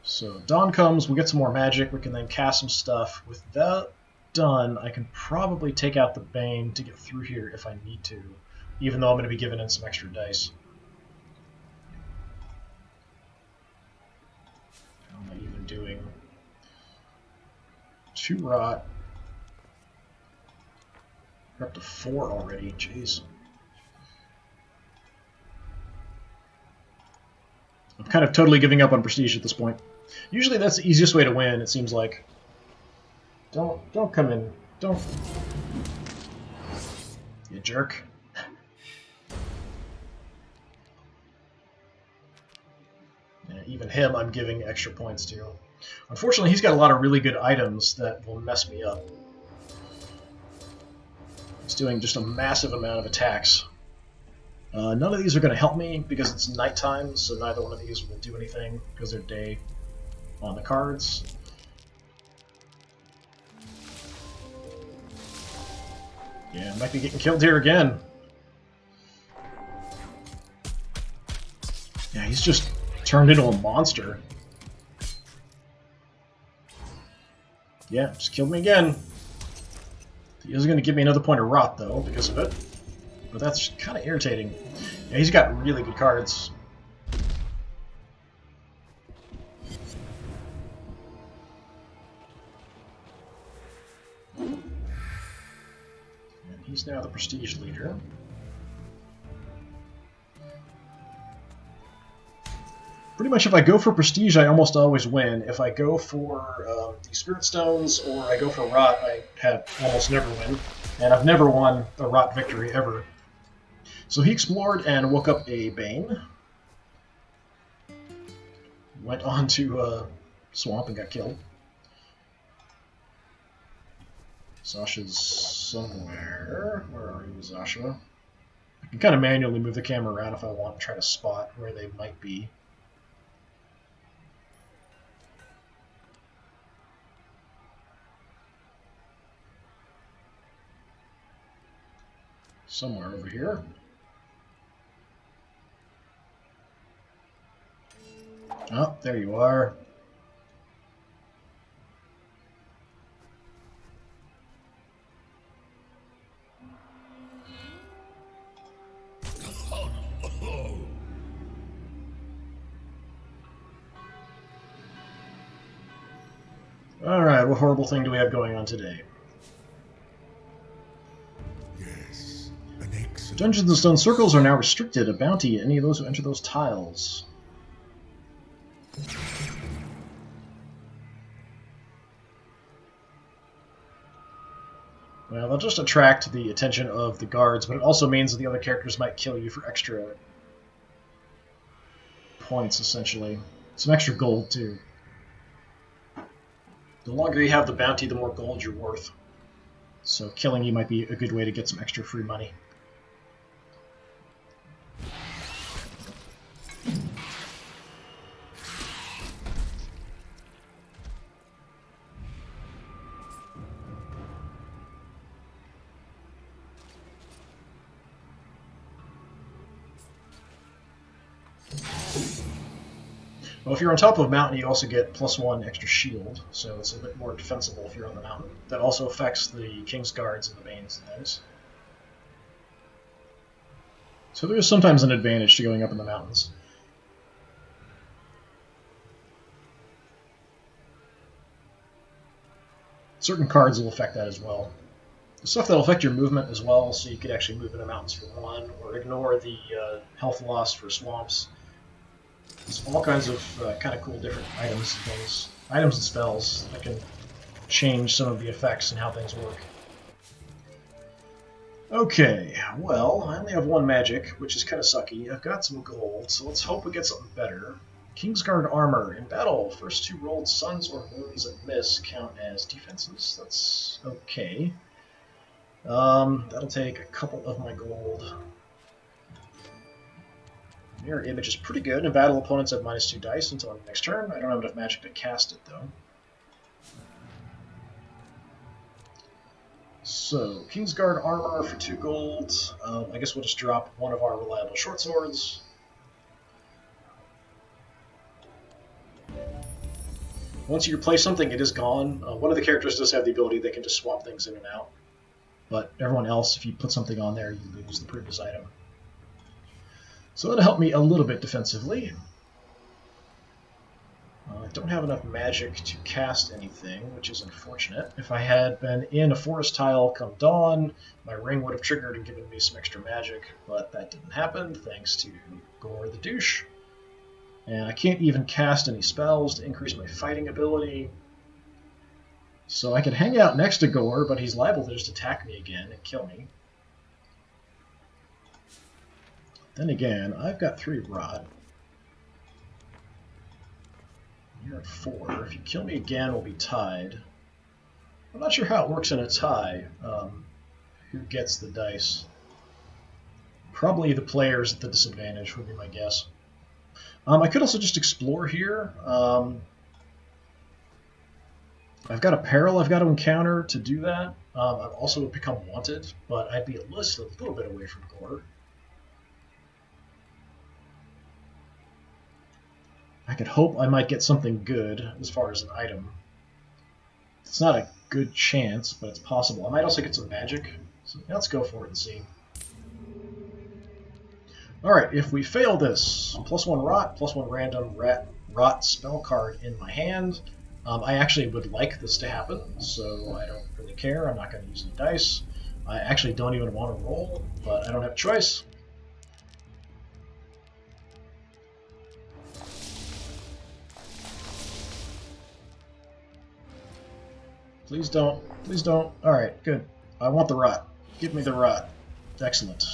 So dawn comes, we'll get some more magic, we can then cast some stuff. With that done, I can probably take out the Bane to get through here if I need to, even though I'm going to be giving in some extra dice. How am I even doing? 2 rot. We're up to 4 already, jeez. I'm kind of totally giving up on prestige at this point. Usually that's the easiest way to win, it seems like. Don't come in. Don't. You jerk. Yeah, even him I'm giving extra points to. Unfortunately, he's got a lot of really good items that will mess me up. He's doing just a massive amount of attacks. None of these are going to help me because it's nighttime, so neither one of these will do anything because they're day on the cards. Yeah, I might be getting killed here again. Yeah, he's just turned into a monster. Yeah, just killed me again. He is going to give me another point of rot, though, because of it. But that's kind of irritating. Yeah, he's got really good cards. And he's now the prestige leader. Pretty much if I go for prestige, I almost always win. If I go for the spirit stones or I go for rot, I almost never win. And I've never won a rot victory ever. So he explored and woke up a Bane. Went on to swamp and got killed. Sasha's somewhere. Where are you, Sasha? I can kind of manually move the camera around if I want to try to spot where they might be. Somewhere over here. Oh, there you are. Alright, what horrible thing do we have going on today? Yes, an excellent. Dungeons and Stone circles are now restricted. A bounty, any of those who enter those tiles. Well, they'll just attract the attention of the guards, but it also means that the other characters might kill you for extra points, essentially. Some extra gold, too. The longer you have the bounty, the more gold you're worth. So killing you might be a good way to get some extra free money. Well, if you're on top of a mountain, you also get +1 extra shield, so it's a bit more defensible if you're on the mountain. That also affects the King's Guards and the Banes and things. So there is sometimes an advantage to going up in the mountains. Certain cards will affect that as well. The stuff that will affect your movement as well, so you could actually move in the mountains for 1, or ignore the health loss for swamps. There's all kinds of kind of cool different items and things, items and spells that can change some of the effects and how things work. Okay, well, I only have one magic, which is kind of sucky. I've got some gold, so let's hope we get something better. Kingsguard armor. In battle, first two rolled suns or moons that miss count as defenses. That's okay. That'll take a couple of my gold. Mirror image is pretty good. In battle, opponents have -2 dice until the next turn. I don't have enough magic to cast it, though. So, Kingsguard armor for 2 gold. I guess we'll just drop one of our reliable short swords. Once you replace something, it is gone. One of the characters does have the ability they can just swap things in and out. But everyone else, if you put something on there, you lose the previous item. So that'll help me a little bit defensively. I don't have enough magic to cast anything, which is unfortunate. If I had been in a forest tile come dawn, my ring would have triggered and given me some extra magic, but that didn't happen thanks to Gore the douche. And I can't even cast any spells to increase my fighting ability. So I could hang out next to Gore, but he's liable to just attack me again and kill me. Then again, I've got 3 rot. You're at 4. If you kill me again, we'll be tied. I'm not sure how it works in a tie. Who gets the dice? Probably the players at the disadvantage would be my guess. I could also just explore here. I've got a peril I've got to encounter to do that. I've also become wanted, but I'd be at least a little bit away from Gore. I could hope I might get something good as far as an item. It's not a good chance, but it's possible. I might also get some magic. So let's go for it and see. Alright, if we fail this, +1 rot, +1 random rot spell card in my hand. I actually would like this to happen, so I don't really care. I'm not going to use any dice. I actually don't even want to roll, but I don't have a choice. Please don't. Please don't. Alright, good. I want the rot. Give me the rot. Excellent.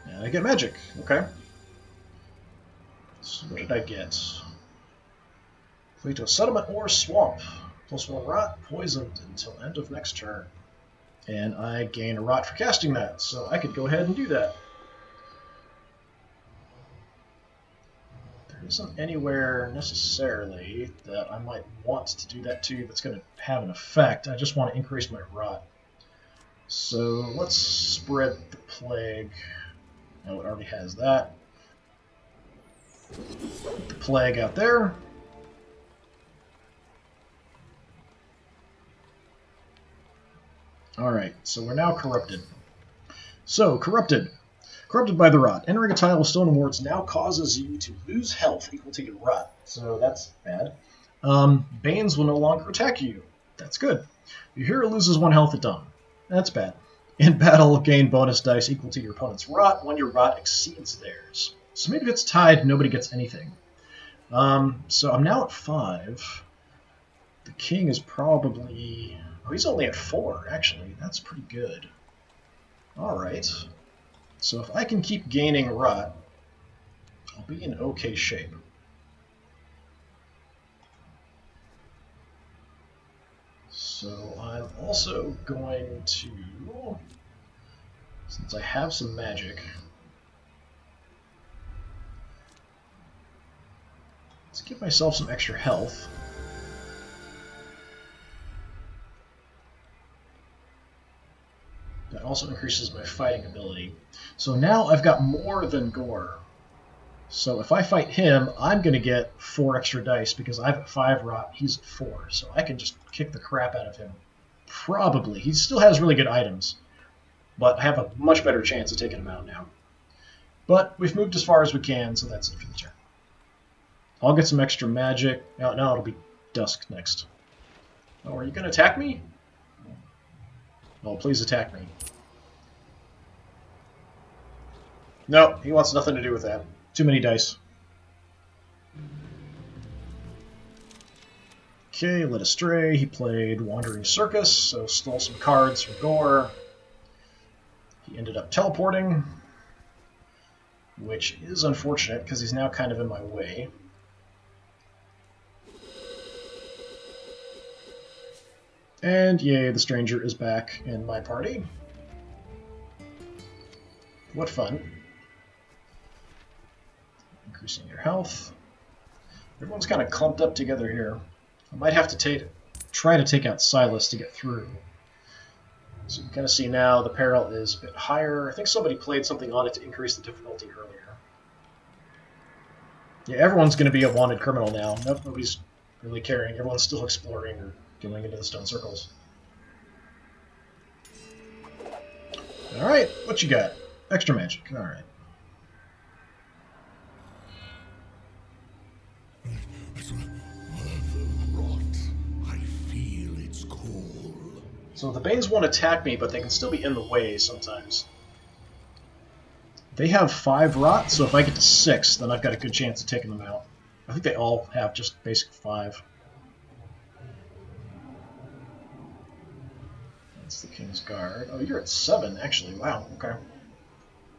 And I get magic. Okay. So what did I get? Flee to a settlement or swamp. +1 rot, poisoned until end of next turn. And I gain a rot for casting that, so I could go ahead and do that. There isn't anywhere necessarily that I might want to do that to that's going to have an effect. I just want to increase my rot. So let's spread the plague. No, it already has that. Put the plague out there. Alright, so we're now corrupted. So, corrupted. Corrupted by the rot. Entering a tile with stone and wards now causes you to lose health equal to your rot. So that's bad. Banes will no longer attack you. That's good. Your hero loses 1 health at dawn. That's bad. In battle, gain bonus dice equal to your opponent's rot when your rot exceeds theirs. So maybe if it's tied, nobody gets anything. So I'm now at 5. The king is probably... Oh, he's only at 4, actually. That's pretty good. Alright. So if I can keep gaining rot, I'll be in okay shape. So I'm also going to, since I have some magic, let's give myself some extra health. That also increases my fighting ability. So now I've got more than Gore. So if I fight him, I'm going to get 4 extra dice because I have 5 rot, he's at 4. So I can just kick the crap out of him. Probably. He still has really good items, but I have a much better chance of taking him out now. But we've moved as far as we can, so that's it for the turn. I'll get some extra magic. No, it'll be Dusk next. Oh, are you going to attack me? Oh, please attack me. No, he wants nothing to do with that. Too many dice. Okay, led astray. He played Wandering Circus, so stole some cards from Gore. He ended up teleporting, which is unfortunate because he's now kind of in my way. And yay, the stranger is back in my party. What fun. Increasing your health. Everyone's kind of clumped up together here. I might have to try to take out Silas to get through. So you can kind of see now the peril is a bit higher. I think somebody played something on it to increase the difficulty earlier. Yeah, everyone's going to be a wanted criminal now. Nope, nobody's really caring. Everyone's still exploring or going into the stone circles. Alright, what you got? Extra magic. Alright. Rot. I feel its cold. So the Banes won't attack me, but they can still be in the way sometimes. They have 5 rot, so if I get to 6, then I've got a good chance of taking them out. I think they all have just basic 5. That's the King's Guard. Oh, you're at 7, actually. Wow, okay.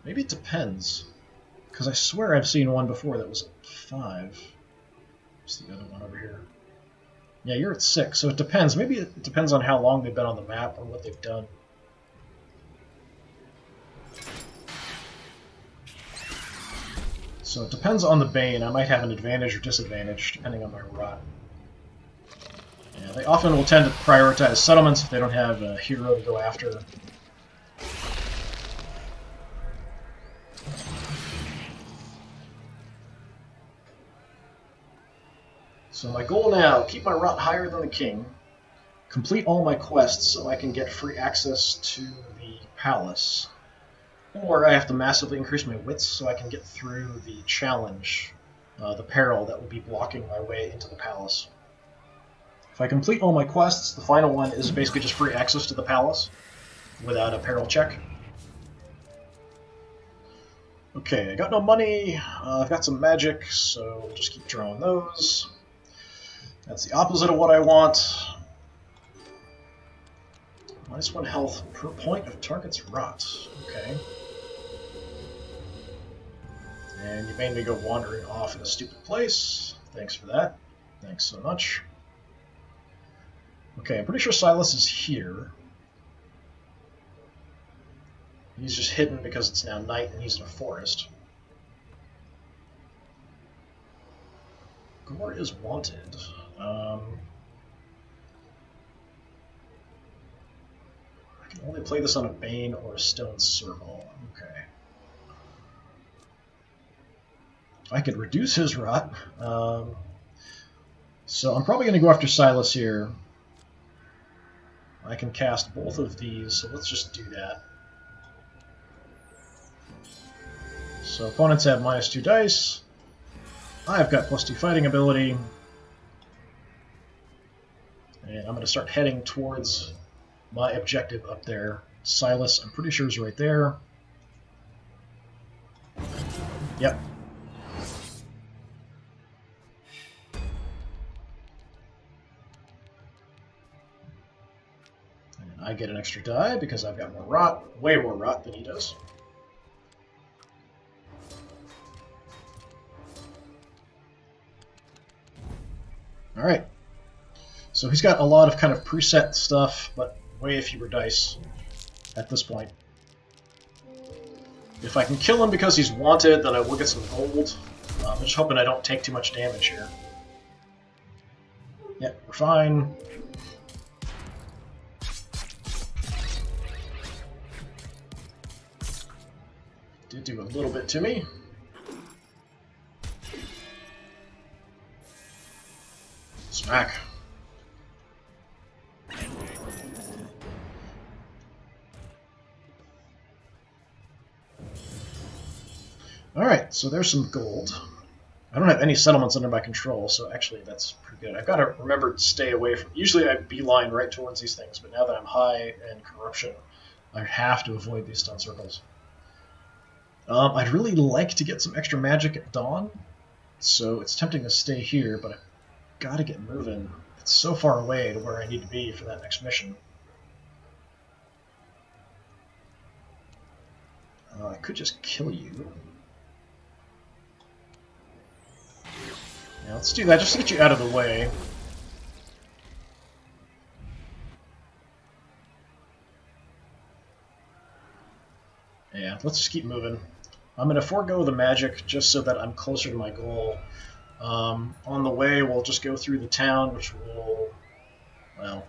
Maybe it depends. Because I swear I've seen one before that was at 5. What's the other one over here? Yeah, you're at 6, so it depends. Maybe it depends on how long they've been on the map or what they've done. So it depends on the Bane. I might have an advantage or disadvantage depending on my rot. Yeah, they often will tend to prioritize settlements if they don't have a hero to go after. So my goal now, keep my rot higher than the king, complete all my quests so I can get free access to the palace. Or I have to massively increase my wits so I can get through the challenge, the peril that will be blocking my way into the palace. If I complete all my quests, the final one is basically just free access to the palace without a peril check. Okay, I got no money, I've got some magic, so we'll just keep drawing those. That's the opposite of what I want. -1 health per point of target's rot. Okay. And you made me go wandering off in a stupid place. Thanks for that. Thanks so much. Okay, I'm pretty sure Silas is here. He's just hidden because it's now night and he's in a forest. Gore is wanted. I can only play this on a Bane or a Stone Circle. Okay. I could reduce his rot. So I'm probably going to go after Silas here. I can cast both of these, so let's just do that. So opponents have -2 dice. I've got +2 fighting ability. And I'm going to start heading towards my objective up there. Silas, I'm pretty sure, is right there. Yep. And I get an extra die because I've got more rot, way more rot than he does. Alright. So he's got a lot of kind of preset stuff, but way fewer dice at this point. If I can kill him because he's wanted, then I will get some gold. I'm just hoping I don't take too much damage here. Yeah, we're fine. Did do a little bit to me. Smack. Alright, so there's some gold. I don't have any settlements under my control, so actually that's pretty good. I've got to remember to stay away from... Usually I beeline right towards these things, but now that I'm high in corruption, I have to avoid these stone circles. I'd really like to get some extra magic at dawn, so it's tempting to stay here, but I've got to get moving. It's so far away to where I need to be for that next mission. I could just kill you. Yeah, let's do that just to get you out of the way. Yeah, let's just keep moving. I'm going to forego the magic just so that I'm closer to my goal. On the way, we'll just go through the town, which will, well,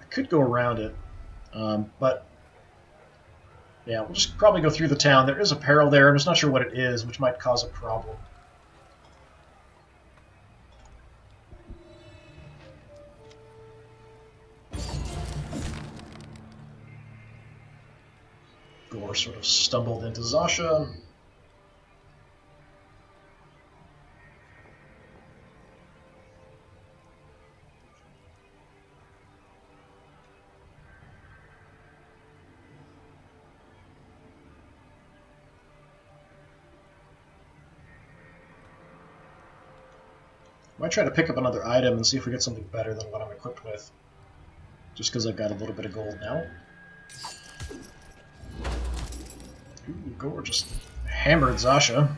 I could go around it, but yeah, we'll just probably go through the town. There is a peril there. I'm just not sure what it is, which might cause a problem. Gore sort of stumbled into Zasha. Might try to pick up another item and see if we get something better than what I'm equipped with. Just because I've got a little bit of gold now. Ooh, Gore just hammered Zasha.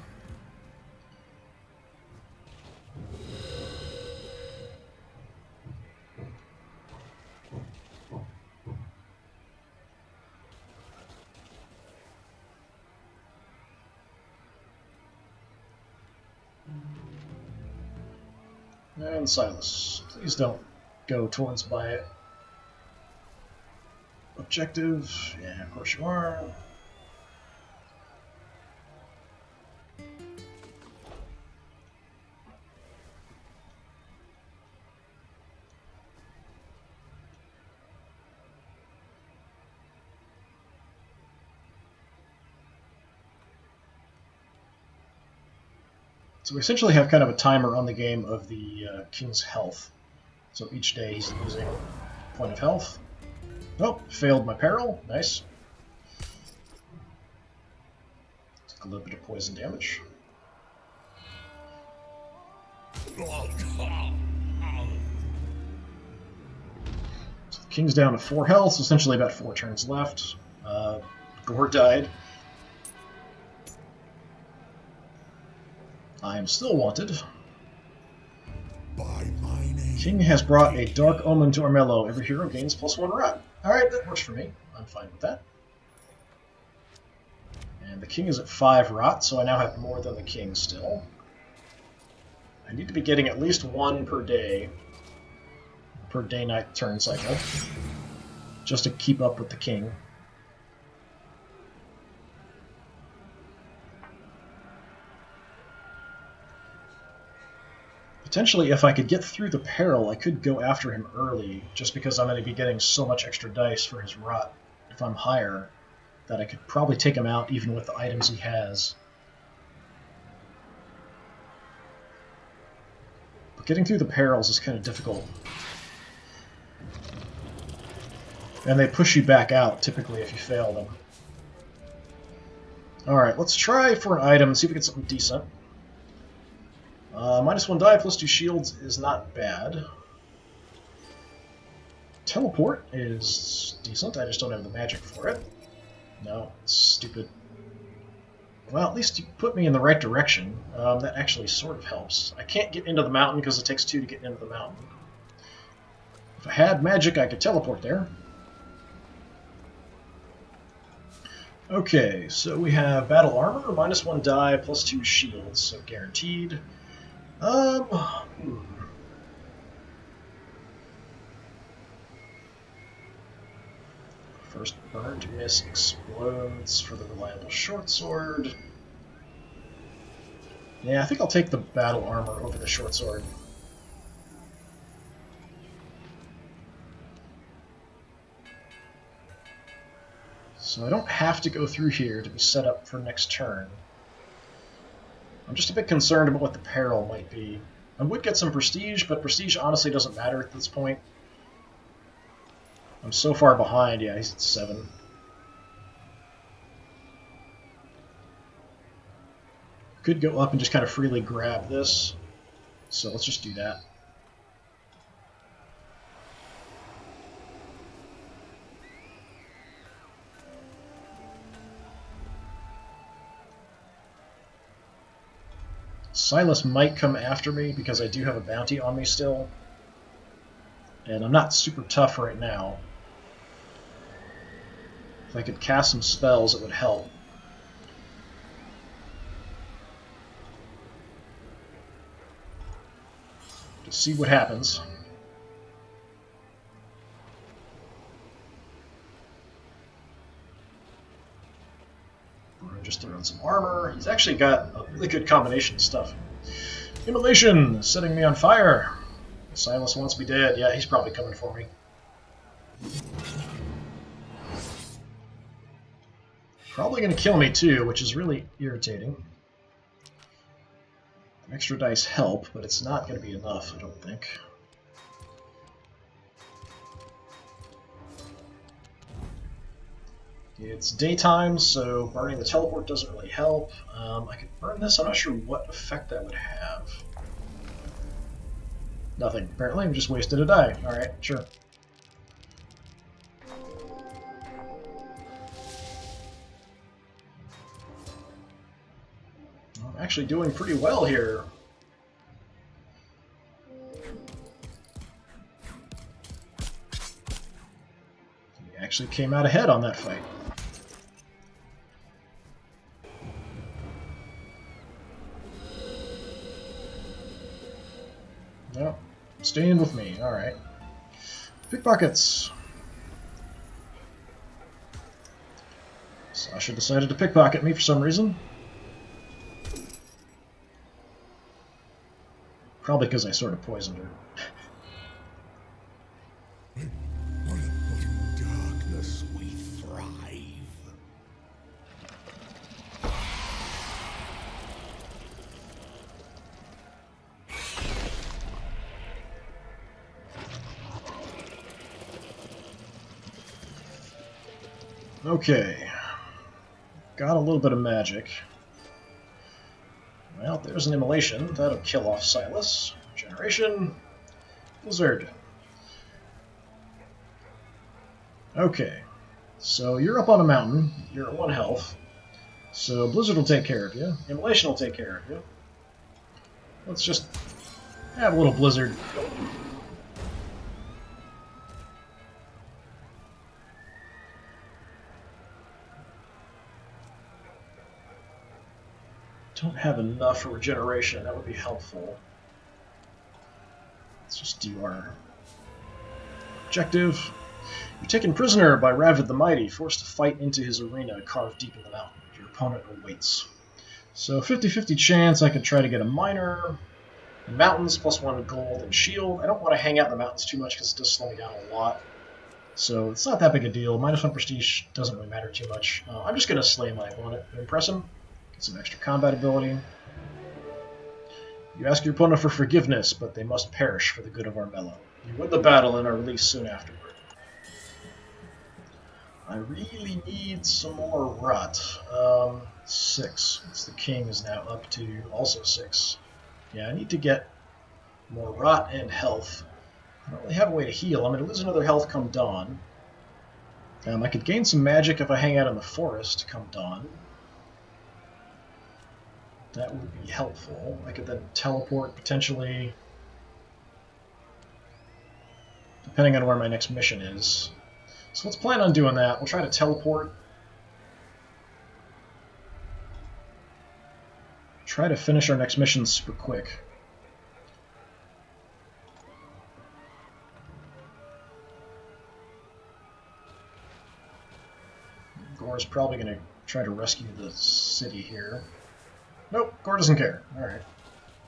And Silas, please don't go towards my objective. Yeah, of course you are. So we essentially have kind of a timer on the game of the king's health. So each day he's losing a point of health. Oh, failed my peril. Nice. Took a little bit of poison damage. So the king's down to 4 health, so essentially about 4 turns left. Gore died. I am still wanted. By my name. King has brought a dark omen to Armello. Every hero gains +1 rot. Alright, that works for me. I'm fine with that. And the king is at 5 rot, so I now have more than the king still. I need to be getting at least 1 per day. Per day-night turn cycle. Just to keep up with the king. Potentially, if I could get through the peril, I could go after him early, just because I'm going to be getting so much extra dice for his rot if I'm higher, that I could probably take him out even with the items he has. But getting through the perils is kind of difficult. And they push you back out, typically, if you fail them. Alright, let's try for an item and see if we get something decent. -1 die, +2 shields is not bad. Teleport is decent, I just don't have the magic for it. No, it's stupid. Well, at least you put me in the right direction. That actually sort of helps. I can't get into the mountain because it takes 2 to get into the mountain. If I had magic, I could teleport there. Okay, so we have battle armor, -1 die, +2 shields, so guaranteed. First burn to miss explodes for the reliable short sword. Yeah, I think I'll take the battle armor over the short sword. So I don't have to go through here to be set up for next turn. I'm just a bit concerned about what the peril might be. I would get some prestige, but prestige honestly doesn't matter at this point. I'm so far behind. Yeah, he's at 7. Could go up and just kind of freely grab this. So let's just do that. Silas might come after me because I do have a bounty on me still. And I'm not super tough right now. If I could cast some spells, it would help. Just see what happens. Just throw in some armor. He's actually got a really good combination of stuff. Immolation, setting me on fire. Silas wants me dead. Yeah, he's probably coming for me. Probably going to kill me too, which is really irritating. Extra dice help, but it's not going to be enough, I don't think. It's daytime, so burning the teleport doesn't really help. I could burn this. I'm not sure what effect that would have. Nothing. Apparently, I just wasted a die. Alright, sure. I'm actually doing pretty well here. He actually came out ahead on that fight. No, staying with me. Alright. Pickpockets. Sasha decided to pickpocket me for some reason. Probably because I sort of poisoned her. What in darkness we thrive. Okay. Got a little bit of magic. Well, there's an immolation. That'll kill off Silas. Generation. Blizzard. Okay. So you're up on a mountain. You're at 1 health. So Blizzard will take care of you. Immolation will take care of you. Let's just have a little Blizzard. Don't have enough for regeneration. That would be helpful. Let's just do our objective. You're taken prisoner by Ravid the Mighty, forced to fight into his arena carved deep in the mountain. Your opponent awaits. So 50-50 chance I could try to get a minor. In mountains, +1 gold and shield. I don't want to hang out in the mountains too much because it does slow me down a lot. So it's not that big a deal. -1 prestige doesn't really matter too much. I'm just going to slay my opponent to impress him. Get some extra combat ability. You ask your opponent for forgiveness, but they must perish for the good of Armello. You win the battle and are released soon afterward. I really need some more rot. 6. The king is now up to also 6. Yeah, I need to get more rot and health. I don't really have a way to heal. I'm going to lose another health come dawn. I could gain some magic if I hang out in the forest come dawn. That would be helpful. I could then teleport, potentially, depending on where my next mission is. So let's plan on doing that. We'll try to teleport. Try to finish our next mission super quick. Gore's probably going to try to rescue the city here. Nope, Gore doesn't care. Alright.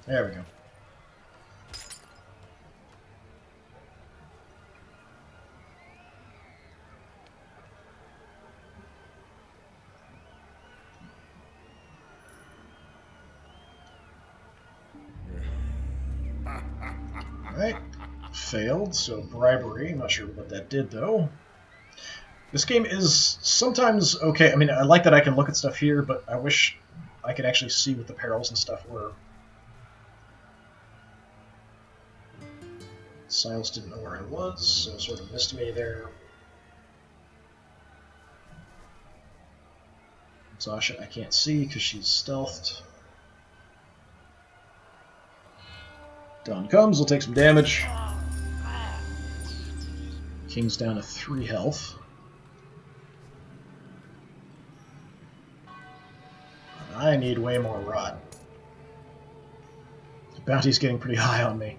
There we go. Alright. Failed, so bribery. I'm not sure what that did, though. This game is sometimes okay. I mean, I like that I can look at stuff here, but I wish I could actually see what the perils and stuff were. Silas didn't know where I was, so sort of missed me there. Sasha I can't see because she's stealthed. Dawn comes, we'll take some damage. King's down to 3 health. I need way more rot. The bounty's getting pretty high on me.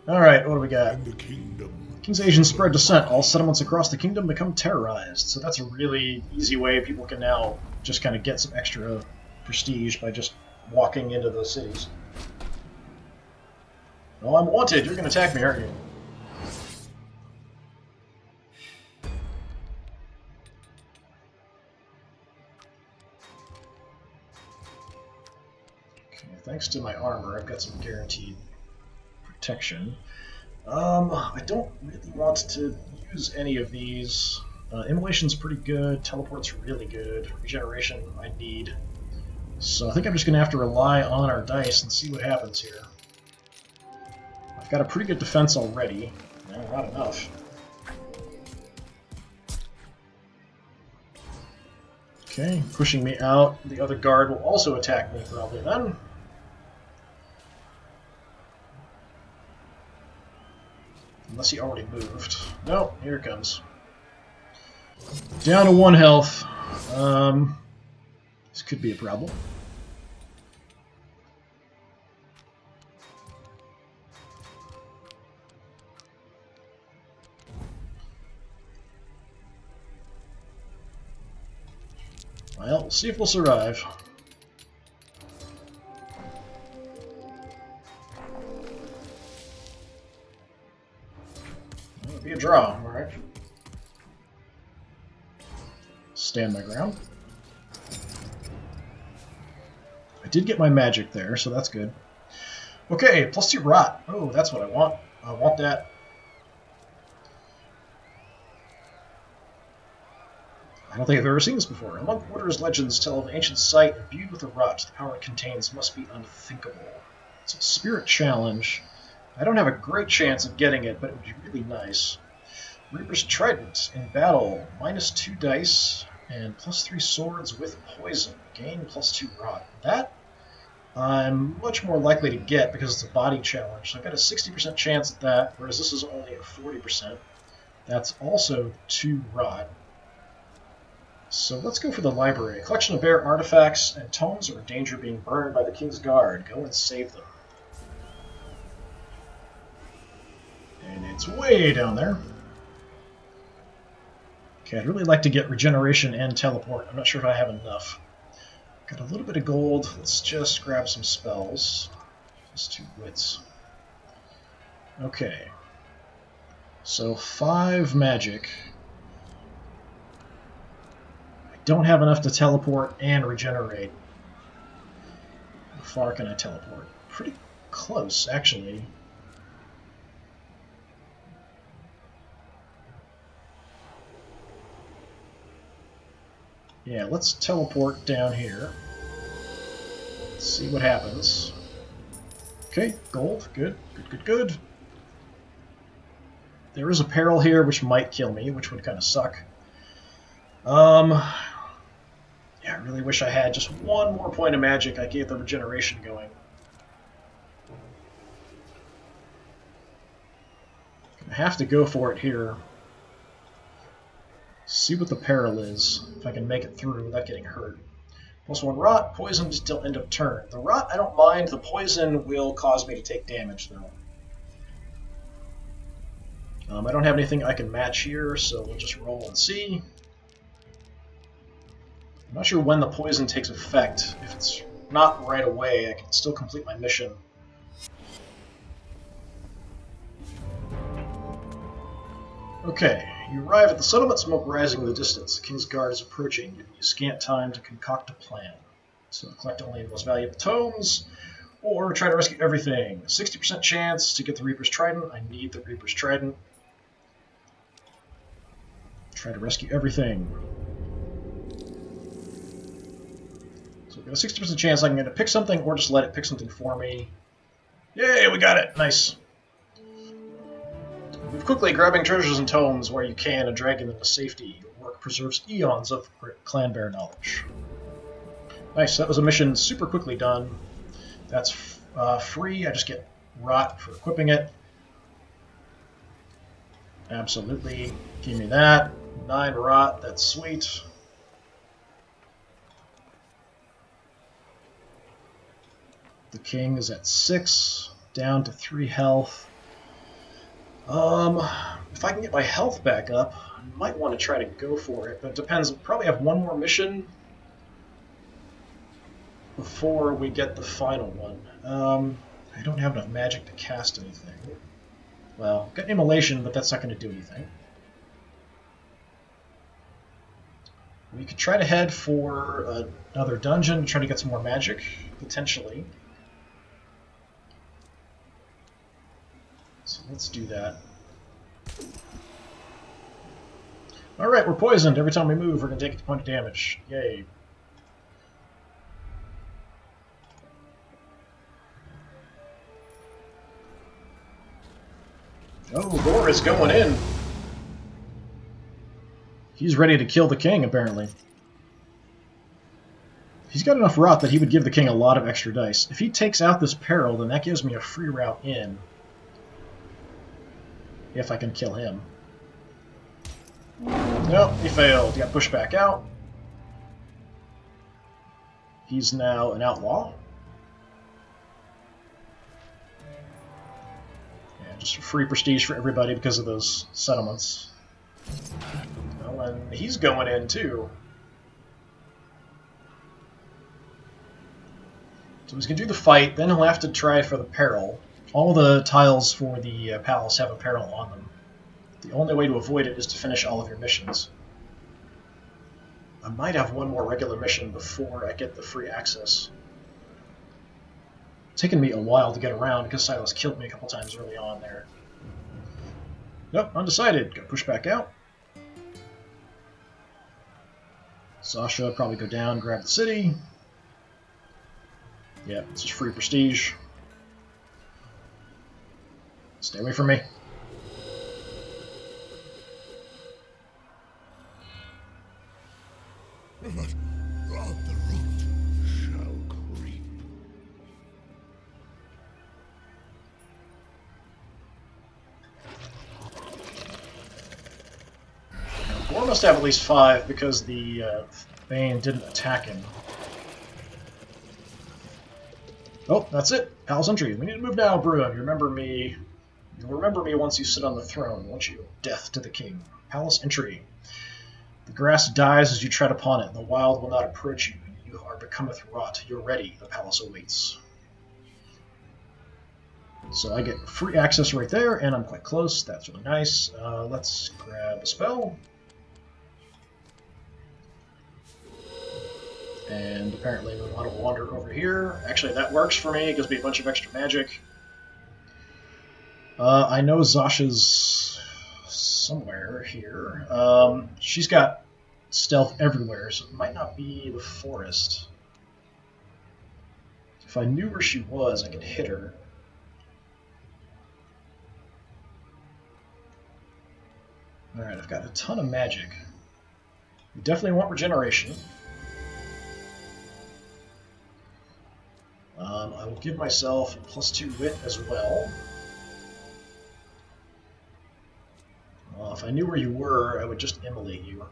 Alright, what do we got? In the kingdom. King's agents spread dissent. All settlements across the kingdom become terrorized. So that's a really easy way people can now just kind of get some extra prestige by just walking into those cities. Oh, I'm wanted. You're going to attack me, aren't you? Okay, thanks to my armor, I've got some guaranteed protection. I don't really want to use any of these. Immolation's pretty good, Teleport's really good, Regeneration I need. So I think I'm just going to have to rely on our dice and see what happens here. I've got a pretty good defense already. No, not enough. Okay, pushing me out. The other guard will also attack me probably then. Unless he already moved. No, here it comes. Down to 1 health. This could be a problem. Well, we'll see if we'll survive. It'll be a draw, alright. Stand my ground. I did get my magic there, so that's good. Okay, +2 rot. Oh, that's what I want. I want that. I don't think I've ever seen this before. Among Order's legends tell of an ancient site imbued with a rot. The power it contains must be unthinkable. It's a spirit challenge. I don't have a great chance of getting it, but it would be really nice. Reaper's Trident. In battle, -2 dice and +3 swords with poison. Gain +2 rot. That I'm much more likely to get because it's a body challenge. So I've got a 60% chance at that, whereas this is only a 40%. That's also 2 rot. So let's go for the library. A collection of rare artifacts and tomes are in danger of being burned by the King's Guard. Go and save them. And it's way down there. Okay, I'd really like to get regeneration and teleport. I'm not sure if I have enough. Got a little bit of gold. Let's just grab some spells. Just 2 wits. Okay. So 5 magic. Don't have enough to teleport and regenerate. How far can I teleport? Pretty close, actually. Yeah, let's teleport down here. Let's see what happens. Okay, gold. Good, good, good, good. There is a peril here which might kill me, which would kind of suck. Yeah, I really wish I had just 1 more point of magic. I gave the regeneration going. I have to go for it here. See what the peril is, if I can make it through without getting hurt. +1 rot, poison till end of turn. The rot I don't mind, the poison will cause me to take damage though. I don't have anything I can match here, so we'll just roll and see. I'm not sure when the poison takes effect. If it's not right away, I can still complete my mission. Okay, you arrive at the settlement, smoke rising in the distance. The King's Guard is approaching, giving you scant time to concoct a plan. So collect only the most valuable tomes, or try to rescue everything. 60% chance to get the Reaper's Trident. I need the Reaper's Trident. Try to rescue everything. So we've got a 60% chance I can either pick something or just let it pick something for me. Yay, we got it! Nice. Move quickly, grabbing treasures and tomes where you can and dragging them to safety. Your work preserves eons of clan bear knowledge. Nice, that was a mission super quickly done. That's free, I just get rot for equipping it. Absolutely, give me that. 9 rot, that's sweet. The king is at 6, down to 3 health. If I can get my health back up, I might want to try to go for it, but it depends. We'll probably have one more mission before we get the final one. I don't have enough magic to cast anything. Well, got immolation, but that's not going to do anything. We could try to head for another dungeon, try to get some more magic, potentially. So let's do that. Alright, we're poisoned. Every time we move, we're going to take a point of damage. Yay. Oh, Gore is going in. He's ready to kill the king, apparently. He's got enough rot that he would give the king a lot of extra dice. If he takes out this peril, then that gives me a free route in. If I can kill him. Nope, he failed. He got pushed back out. He's now an outlaw. Yeah, just free prestige for everybody because of those settlements. Well, and he's going in too. So he's going to do the fight, then he'll have to try for the peril. All the tiles for the palace have a peril on them. The only way to avoid it is to finish all of your missions. I might have one more regular mission before I get the free access. It's taken me a while to get around because Silas killed me a couple times early on there. Nope, undecided. Got pushed back out. Sasha probably go down, grab the city. Yeah, it's just free prestige. Stay away from me. But the rot shall creep. Gore must have at least 5 because the Bane didn't attack him. Oh, that's it. Palace entry. We need to move now, Bruin. You remember me. You'll remember me once you sit on the throne, won't you? Death to the king. Palace entry. The grass dies as you tread upon it. The wild will not approach you. You are becometh rot. You're ready. The palace awaits. So I get free access right there, and I'm quite close. That's really nice. Let's grab a spell. And apparently we want to wander over here. Actually, that works for me. It gives me a bunch of extra magic. I know Zasha's somewhere here. She's got stealth everywhere, so it might not be the forest. If I knew where she was, I could hit her. Alright, I've got a ton of magic. We definitely want regeneration. I will give myself a +2 wit as well. If I knew where you were, I would just immolate you.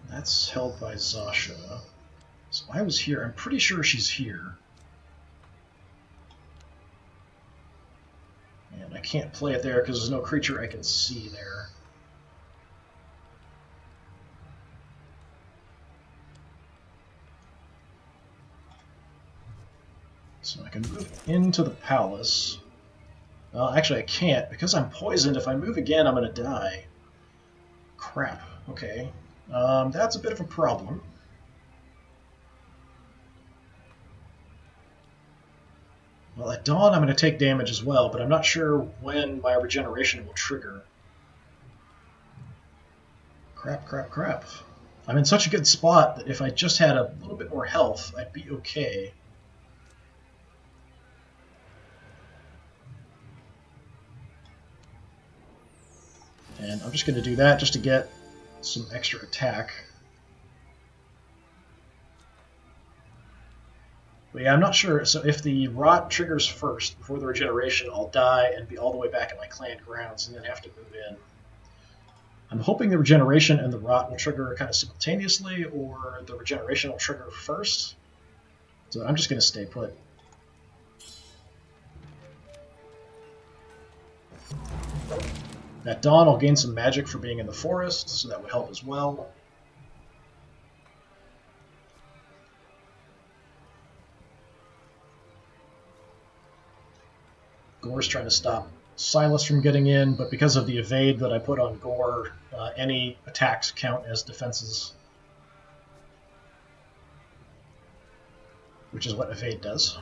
That's held by Zasha. So I was here. I'm pretty sure she's here. And I can't play it there because there's no creature I can see there. So I can move into the palace. Actually, I can't. Because I'm poisoned, if I move again, I'm going to die. Crap. Okay. That's a bit of a problem. Well, at dawn, I'm going to take damage as well, but I'm not sure when my regeneration will trigger. Crap, crap, crap. I'm in such a good spot that if I just had a little bit more health, I'd be okay. I'm just going to do that just to get some extra attack. But yeah, I'm not sure. So if the rot triggers first, before the regeneration, I'll die and be all the way back at my clan grounds and then have to move in. I'm hoping the regeneration and the rot will trigger kind of simultaneously, or the regeneration will trigger first. So I'm just going to stay put. At dawn, I'll gain some magic for being in the forest, so that would help as well. Gore's trying to stop Silas from getting in, but because of the evade that I put on Gore, any attacks count as defenses, which is what evade does.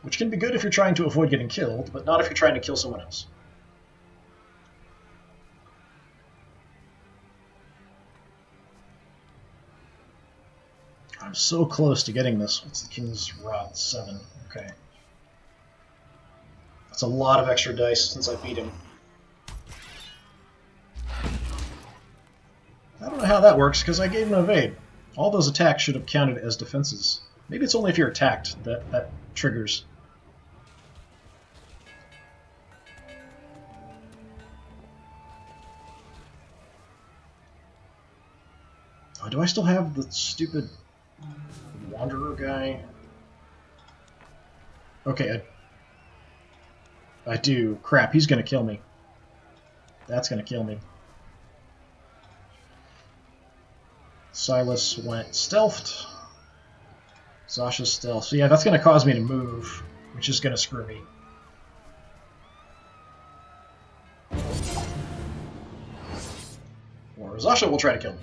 Which can be good if you're trying to avoid getting killed, but not if you're trying to kill someone else. I'm so close to getting this. What's the King's Rod? 7. Okay. That's a lot of extra dice since I beat him. I don't know how that works, because I gave him evade. All those attacks should have counted as defenses. Maybe it's only if you're attacked that triggers. Oh, do I still have the stupid Wanderer guy? Okay, I do. Crap, he's going to kill me. That's going to kill me. Silas went stealthed. Zasha's stealth. So yeah, that's going to cause me to move, which is going to screw me. Or Zasha will try to kill me.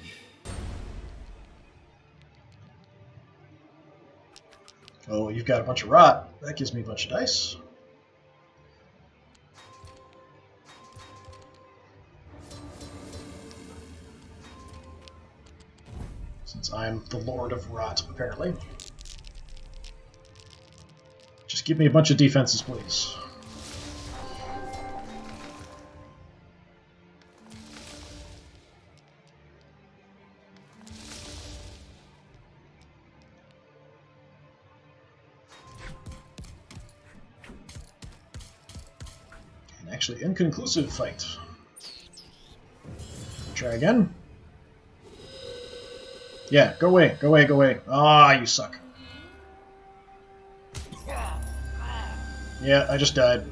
Oh, you've got a bunch of rot. That gives me a bunch of dice. Since I'm the Lord of Rot, apparently. Just give me a bunch of defenses, please. An actually inconclusive fight. Try again. Yeah, go away, go away, go away. Ah, you suck. Yeah, I just died.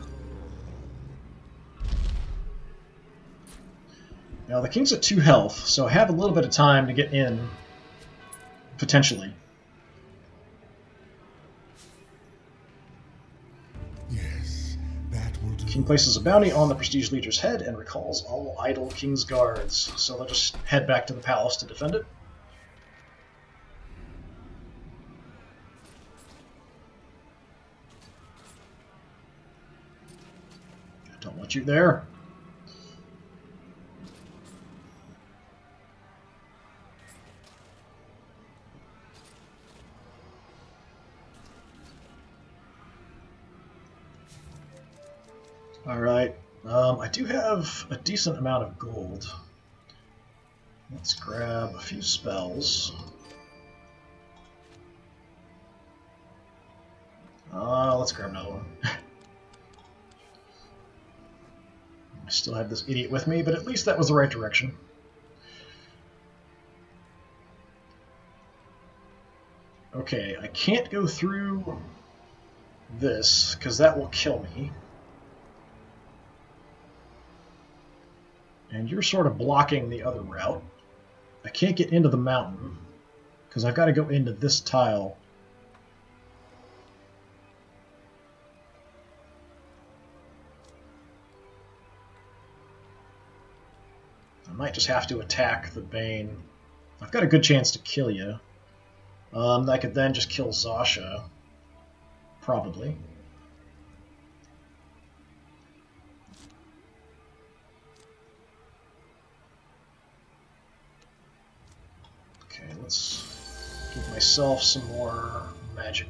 Now, the king's at 2 health, so I have a little bit of time to get in, potentially. Yes, that will do. King places a bounty on the prestige leader's head and recalls all idle king's guards, so they'll just head back to the palace to defend it. I don't want you there. Alright, I do have a decent amount of gold. Let's grab a few spells. Let's grab another one. I still have this idiot with me, but at least that was the right direction. Okay, I can't go through this, because that will kill me. And you're sort of blocking the other route. I can't get into the mountain, because I've got to go into this tile. I might just have to attack the Bane. I've got a good chance to kill you. I could then just kill Zasha. Probably. Okay, let's give myself some more magic.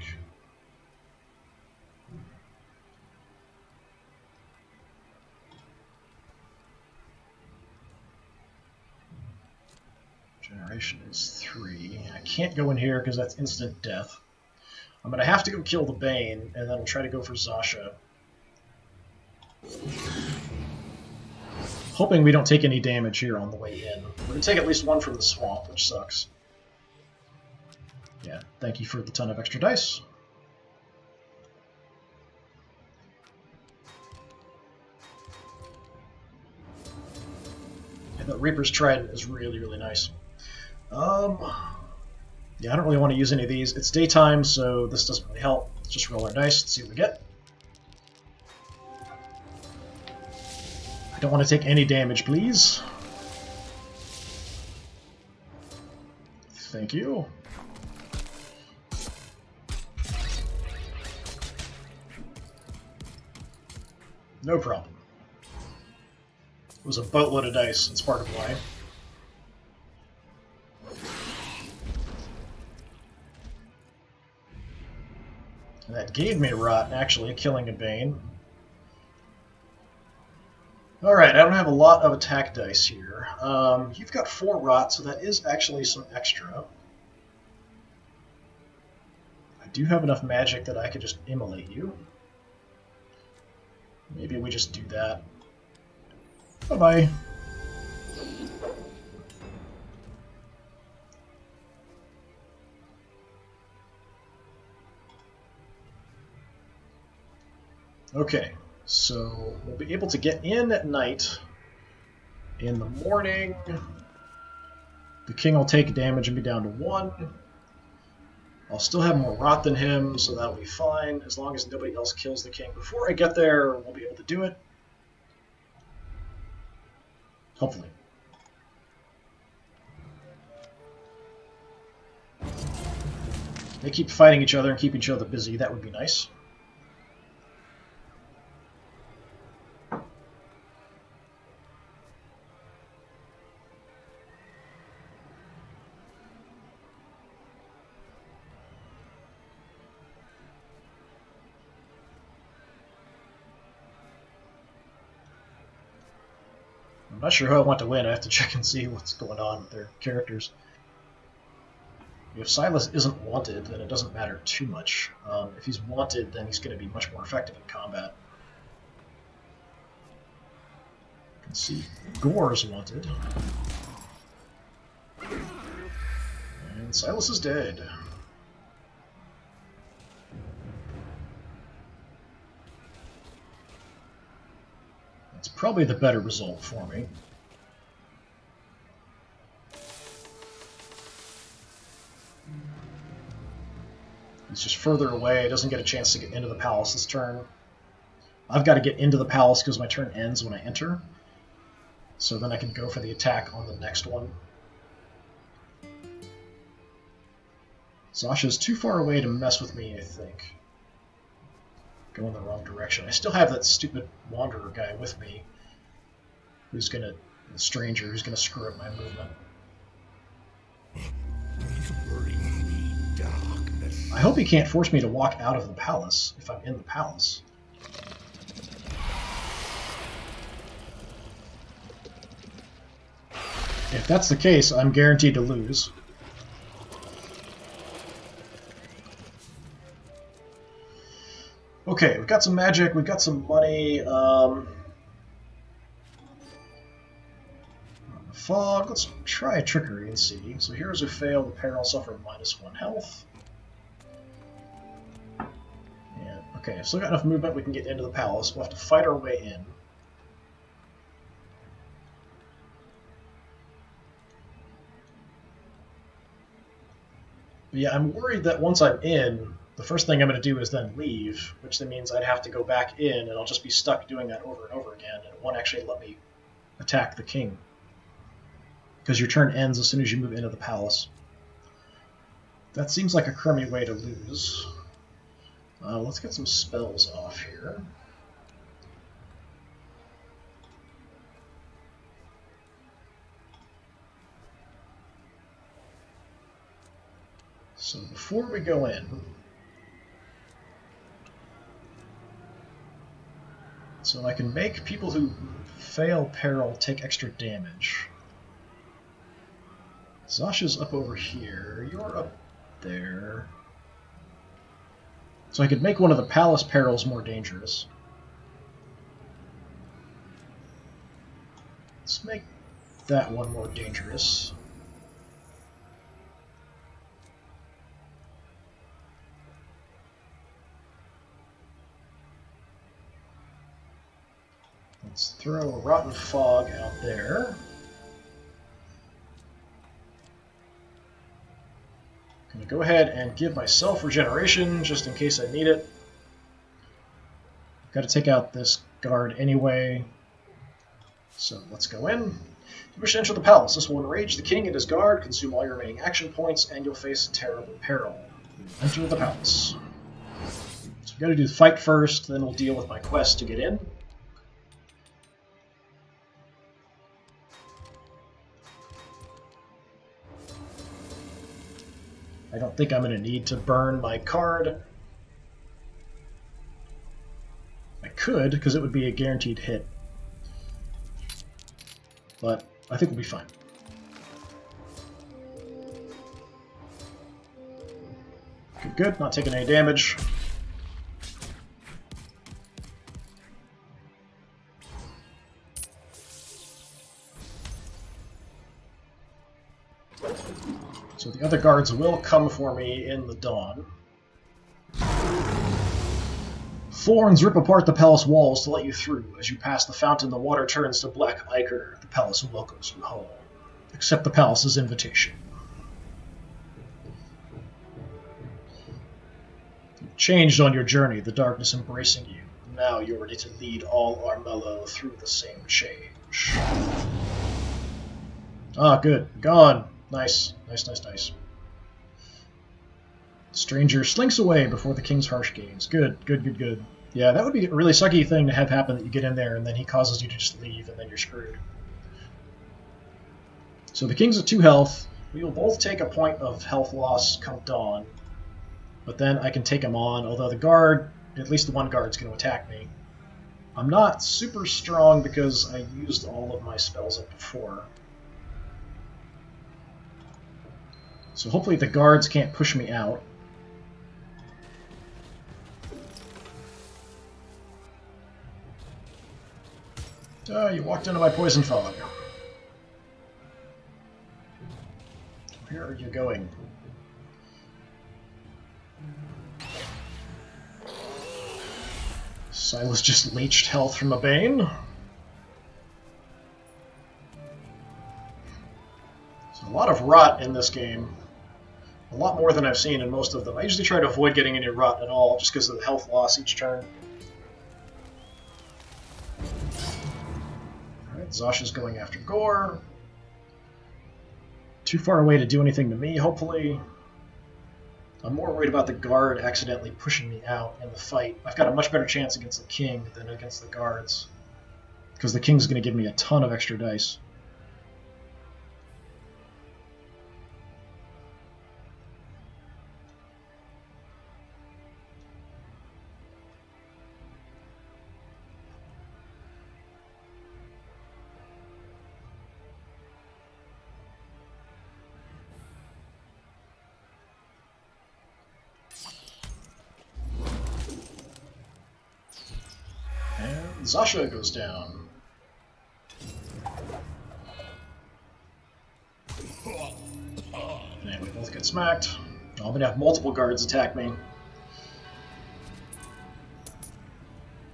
Generation is 3. I can't go in here because that's instant death. I'm going to have to go kill the Bane, and then we'll try to go for Zasha. Hoping we don't take any damage here on the way in. We're going to take at least one from the swamp, which sucks. Yeah, thank you for the ton of extra dice. And the Reaper's Trident is really, really nice. Yeah, I don't really want to use any of these. It's daytime, so this doesn't really help. Let's just roll our dice and see what we get. I don't want to take any damage, please. Thank you. No problem. It was a boatload of dice. It's part of why. And that gave me rot, actually, killing a Bane. Alright, I don't have a lot of attack dice here. You've got 4 rot, so that is actually some extra. I do have enough magic that I could just immolate you. Maybe we just do that. Bye-bye. Okay, so we'll be able to get in at night. In the morning, the king will take damage and be down to 1. I'll still have more rot than him, so that'll be fine. As long as nobody else kills the king before I get there, we'll be able to do it. Hopefully. They keep fighting each other and keep each other busy. That would be nice. I'm not sure who I want to win. I have to check and see what's going on with their characters. If Silas isn't wanted, then it doesn't matter too much. If he's wanted, then he's going to be much more effective in combat. You can see Gore's wanted. And Silas is dead. That's probably the better result for me. He's just further away, doesn't get a chance to get into the palace this turn. I've got to get into the palace because my turn ends when I enter. So then I can go for the attack on the next one. Sasha's too far away to mess with me, I think. Go in the wrong direction. I still have that stupid wanderer guy with me, who's gonna, the stranger, who's gonna screw up my movement. I hope he can't force me to walk out of the palace if I'm in the palace. If that's the case, I'm guaranteed to lose. Okay, we've got some magic, we've got some money. Fog, let's try a trickery and see. So heroes who fail the peril suffer -1 health. And, okay, I've still got enough movement, we can get into the palace. We'll have to fight our way in. But yeah, I'm worried that once I'm in, the first thing I'm going to do is then leave, which then means I'd have to go back in, and I'll just be stuck doing that over and over again, and it won't actually let me attack the king. Because your turn ends as soon as you move into the palace. That seems like a crummy way to lose. Let's get some spells off here. So before we go in, so I can make people who fail peril take extra damage. Zasha's up over here. You're up there. So I could make one of the palace perils more dangerous. Let's make that one more dangerous. Let's throw a rotten fog out there. I'm going to go ahead and give myself regeneration just in case I need it. Got to take out this guard anyway. So let's go in. You wish to enter the palace. This will enrage the king and his guard, consume all your remaining action points, and you'll face a terrible peril. Enter the palace. So we've got to do the fight first, then we'll deal with my quest to get in. I don't think I'm going to need to burn my card. I could, because it would be a guaranteed hit. But I think we'll be fine. Good, good. Not taking any damage. So the other guards will come for me in the dawn. Thorns rip apart the palace walls to let you through. As you pass the fountain, the water turns to black ichor. The palace welcomes you home. Accept the palace's invitation. You've changed on your journey, the darkness embracing you. Now you're ready to lead all Armello through the same change. Ah, good. Gone. Nice. Nice, nice, nice. Stranger slinks away before the king's harsh gaze. Good, good, good, good. Yeah, that would be a really sucky thing to have happen, that you get in there and then he causes you to just leave and then you're screwed. So the king's at 2 health. We will both take a point of health loss come dawn. But then I can take him on, although the guard, at least the one guard's going to attack me. I'm not super strong because I used all of my spells up before. So hopefully the guards can't push me out. Oh, you walked into my poison fog. Where are you going? Silas just leached health from a Bane. There's a lot of rot in this game. A lot more than I've seen in most of them. I usually try to avoid getting any rot at all, just because of the health loss each turn. Alright, Zasha's going after Gore. Too far away to do anything to me, hopefully. I'm more worried about the guard accidentally pushing me out in the fight. I've got a much better chance against the king than against the guards, because the king's going to give me a ton of extra dice. Zasha goes down. And we both get smacked. I'm going to have multiple guards attack me.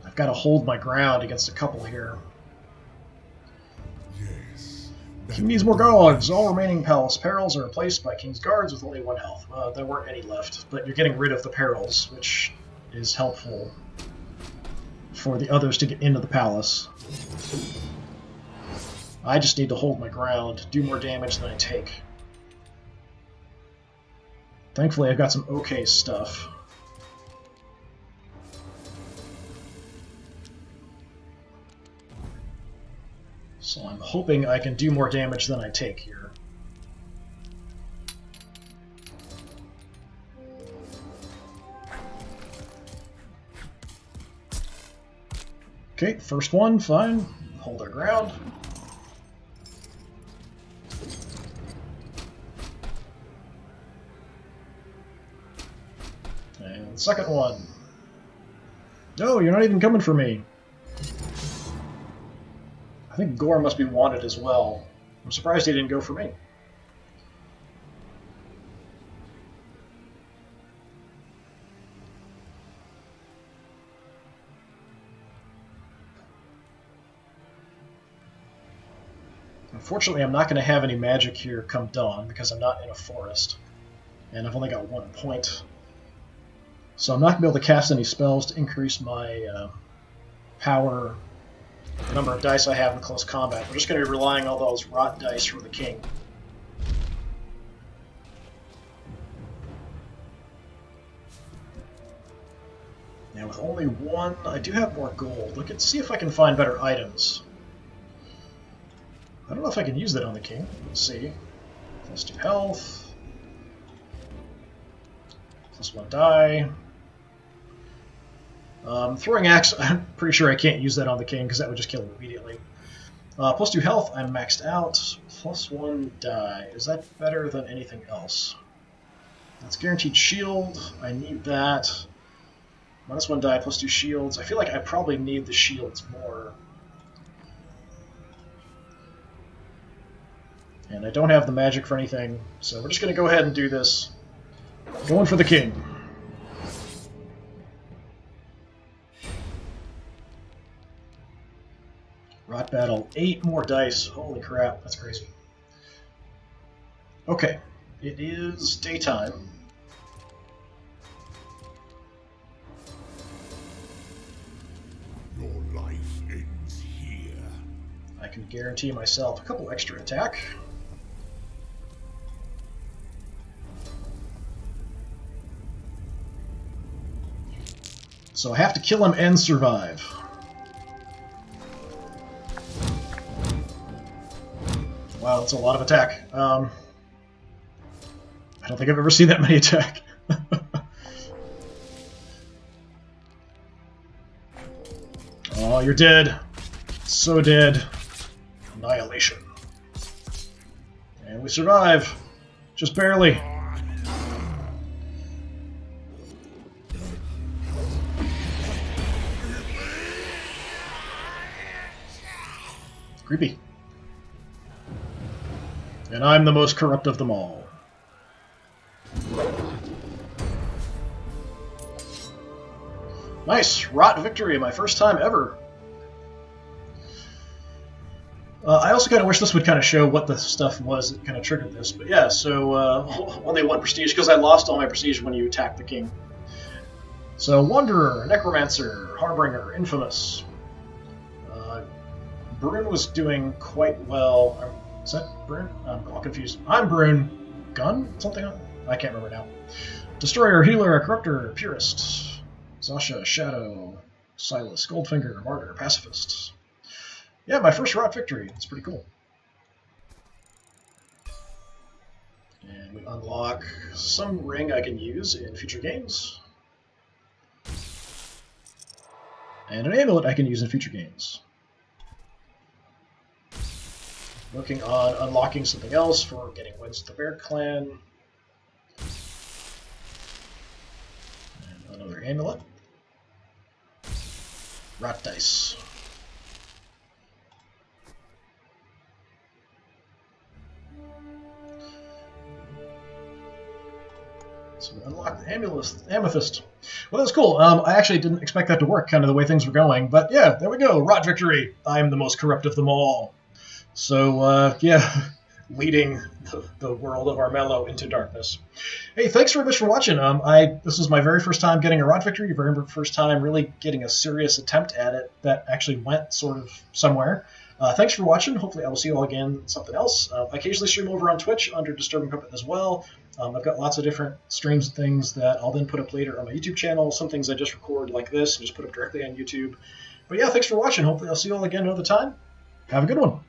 I've got to hold my ground against a couple here. Yes. King needs more guards. All remaining palace perils are replaced by King's guards with only 1 health. There weren't any left, but you're getting rid of the perils, which is helpful for the others to get into the palace. I just need to hold my ground, do more damage than I take. Thankfully, I've got some okay stuff. So I'm hoping I can do more damage than I take here. Okay, first one, fine. Hold our ground. Second one. No, you're not even coming for me. I think Gore must be wanted as well. I'm surprised he didn't go for me. Unfortunately, I'm not going to have any magic here come dawn because I'm not in a forest. And I've only got 1 point. So I'm not going to be able to cast any spells to increase my power, the number of dice I have in close combat. We're just going to be relying on those rot dice from the king. Now with only 1, I do have more gold. Let's see if I can find better items. I don't know if I can use that on the king. Let's see. +2 health. +1 die. Throwing axe, I'm pretty sure I can't use that on the king because that would just kill him immediately. +2 health, I'm maxed out. +1 die. Is that better than anything else? That's guaranteed shield. I need that. -1 die, +2 shields. I feel like I probably need the shields more. And I don't have the magic for anything, so we're just going to go ahead and do this. Going for the king. Rot battle, 8 more dice. Holy crap, that's crazy. Okay, it is daytime. Your life ends here. I can guarantee myself a couple extra attack. So I have to kill him and survive. Wow, that's a lot of attack. I don't think I've ever seen that many attack. Oh, you're dead. So dead. Annihilation. And we survive. Just barely. Creepy. And I'm the most corrupt of them all. Nice! Rot victory, my first time ever. I also kind of wish this would kind of show what the stuff was that kind of triggered this. But yeah, so only 1 prestige, because I lost all my prestige when you attacked the king. So Wanderer, Necromancer, Harbinger, Infamous. Brune was doing quite well. Is that Brune? I'm all confused. I'm Brune. Gun? Something? I can't remember now. Destroyer, Healer, Corruptor, Purist. Zasha, Shadow, Silas, Goldfinger, Martyr, Pacifist. Yeah, my first rot victory. It's pretty cool. And we unlock some ring I can use in future games. And an amulet I can use in future games. Working on unlocking something else for getting wins with the Bear Clan. And another amulet. Rot dice. So we unlock the amethyst. Well, that was cool. I actually didn't expect that to work, kind of the way things were going. But yeah, there we go. Rot victory. I'm the most corrupt of them all. So, yeah, leading the world of Armello into darkness. Hey, thanks very much for watching. This was my very first time getting a rot victory, very first time really getting a serious attempt at it that actually went sort of somewhere. Thanks for watching. Hopefully I will see you all again in something else. I occasionally stream over on Twitch under DisturbingPuppet as well. I've got lots of different streams and things that I'll then put up later on my YouTube channel. Some things I just record like this and just put up directly on YouTube. But yeah, thanks for watching. Hopefully I'll see you all again another time. Have a good one.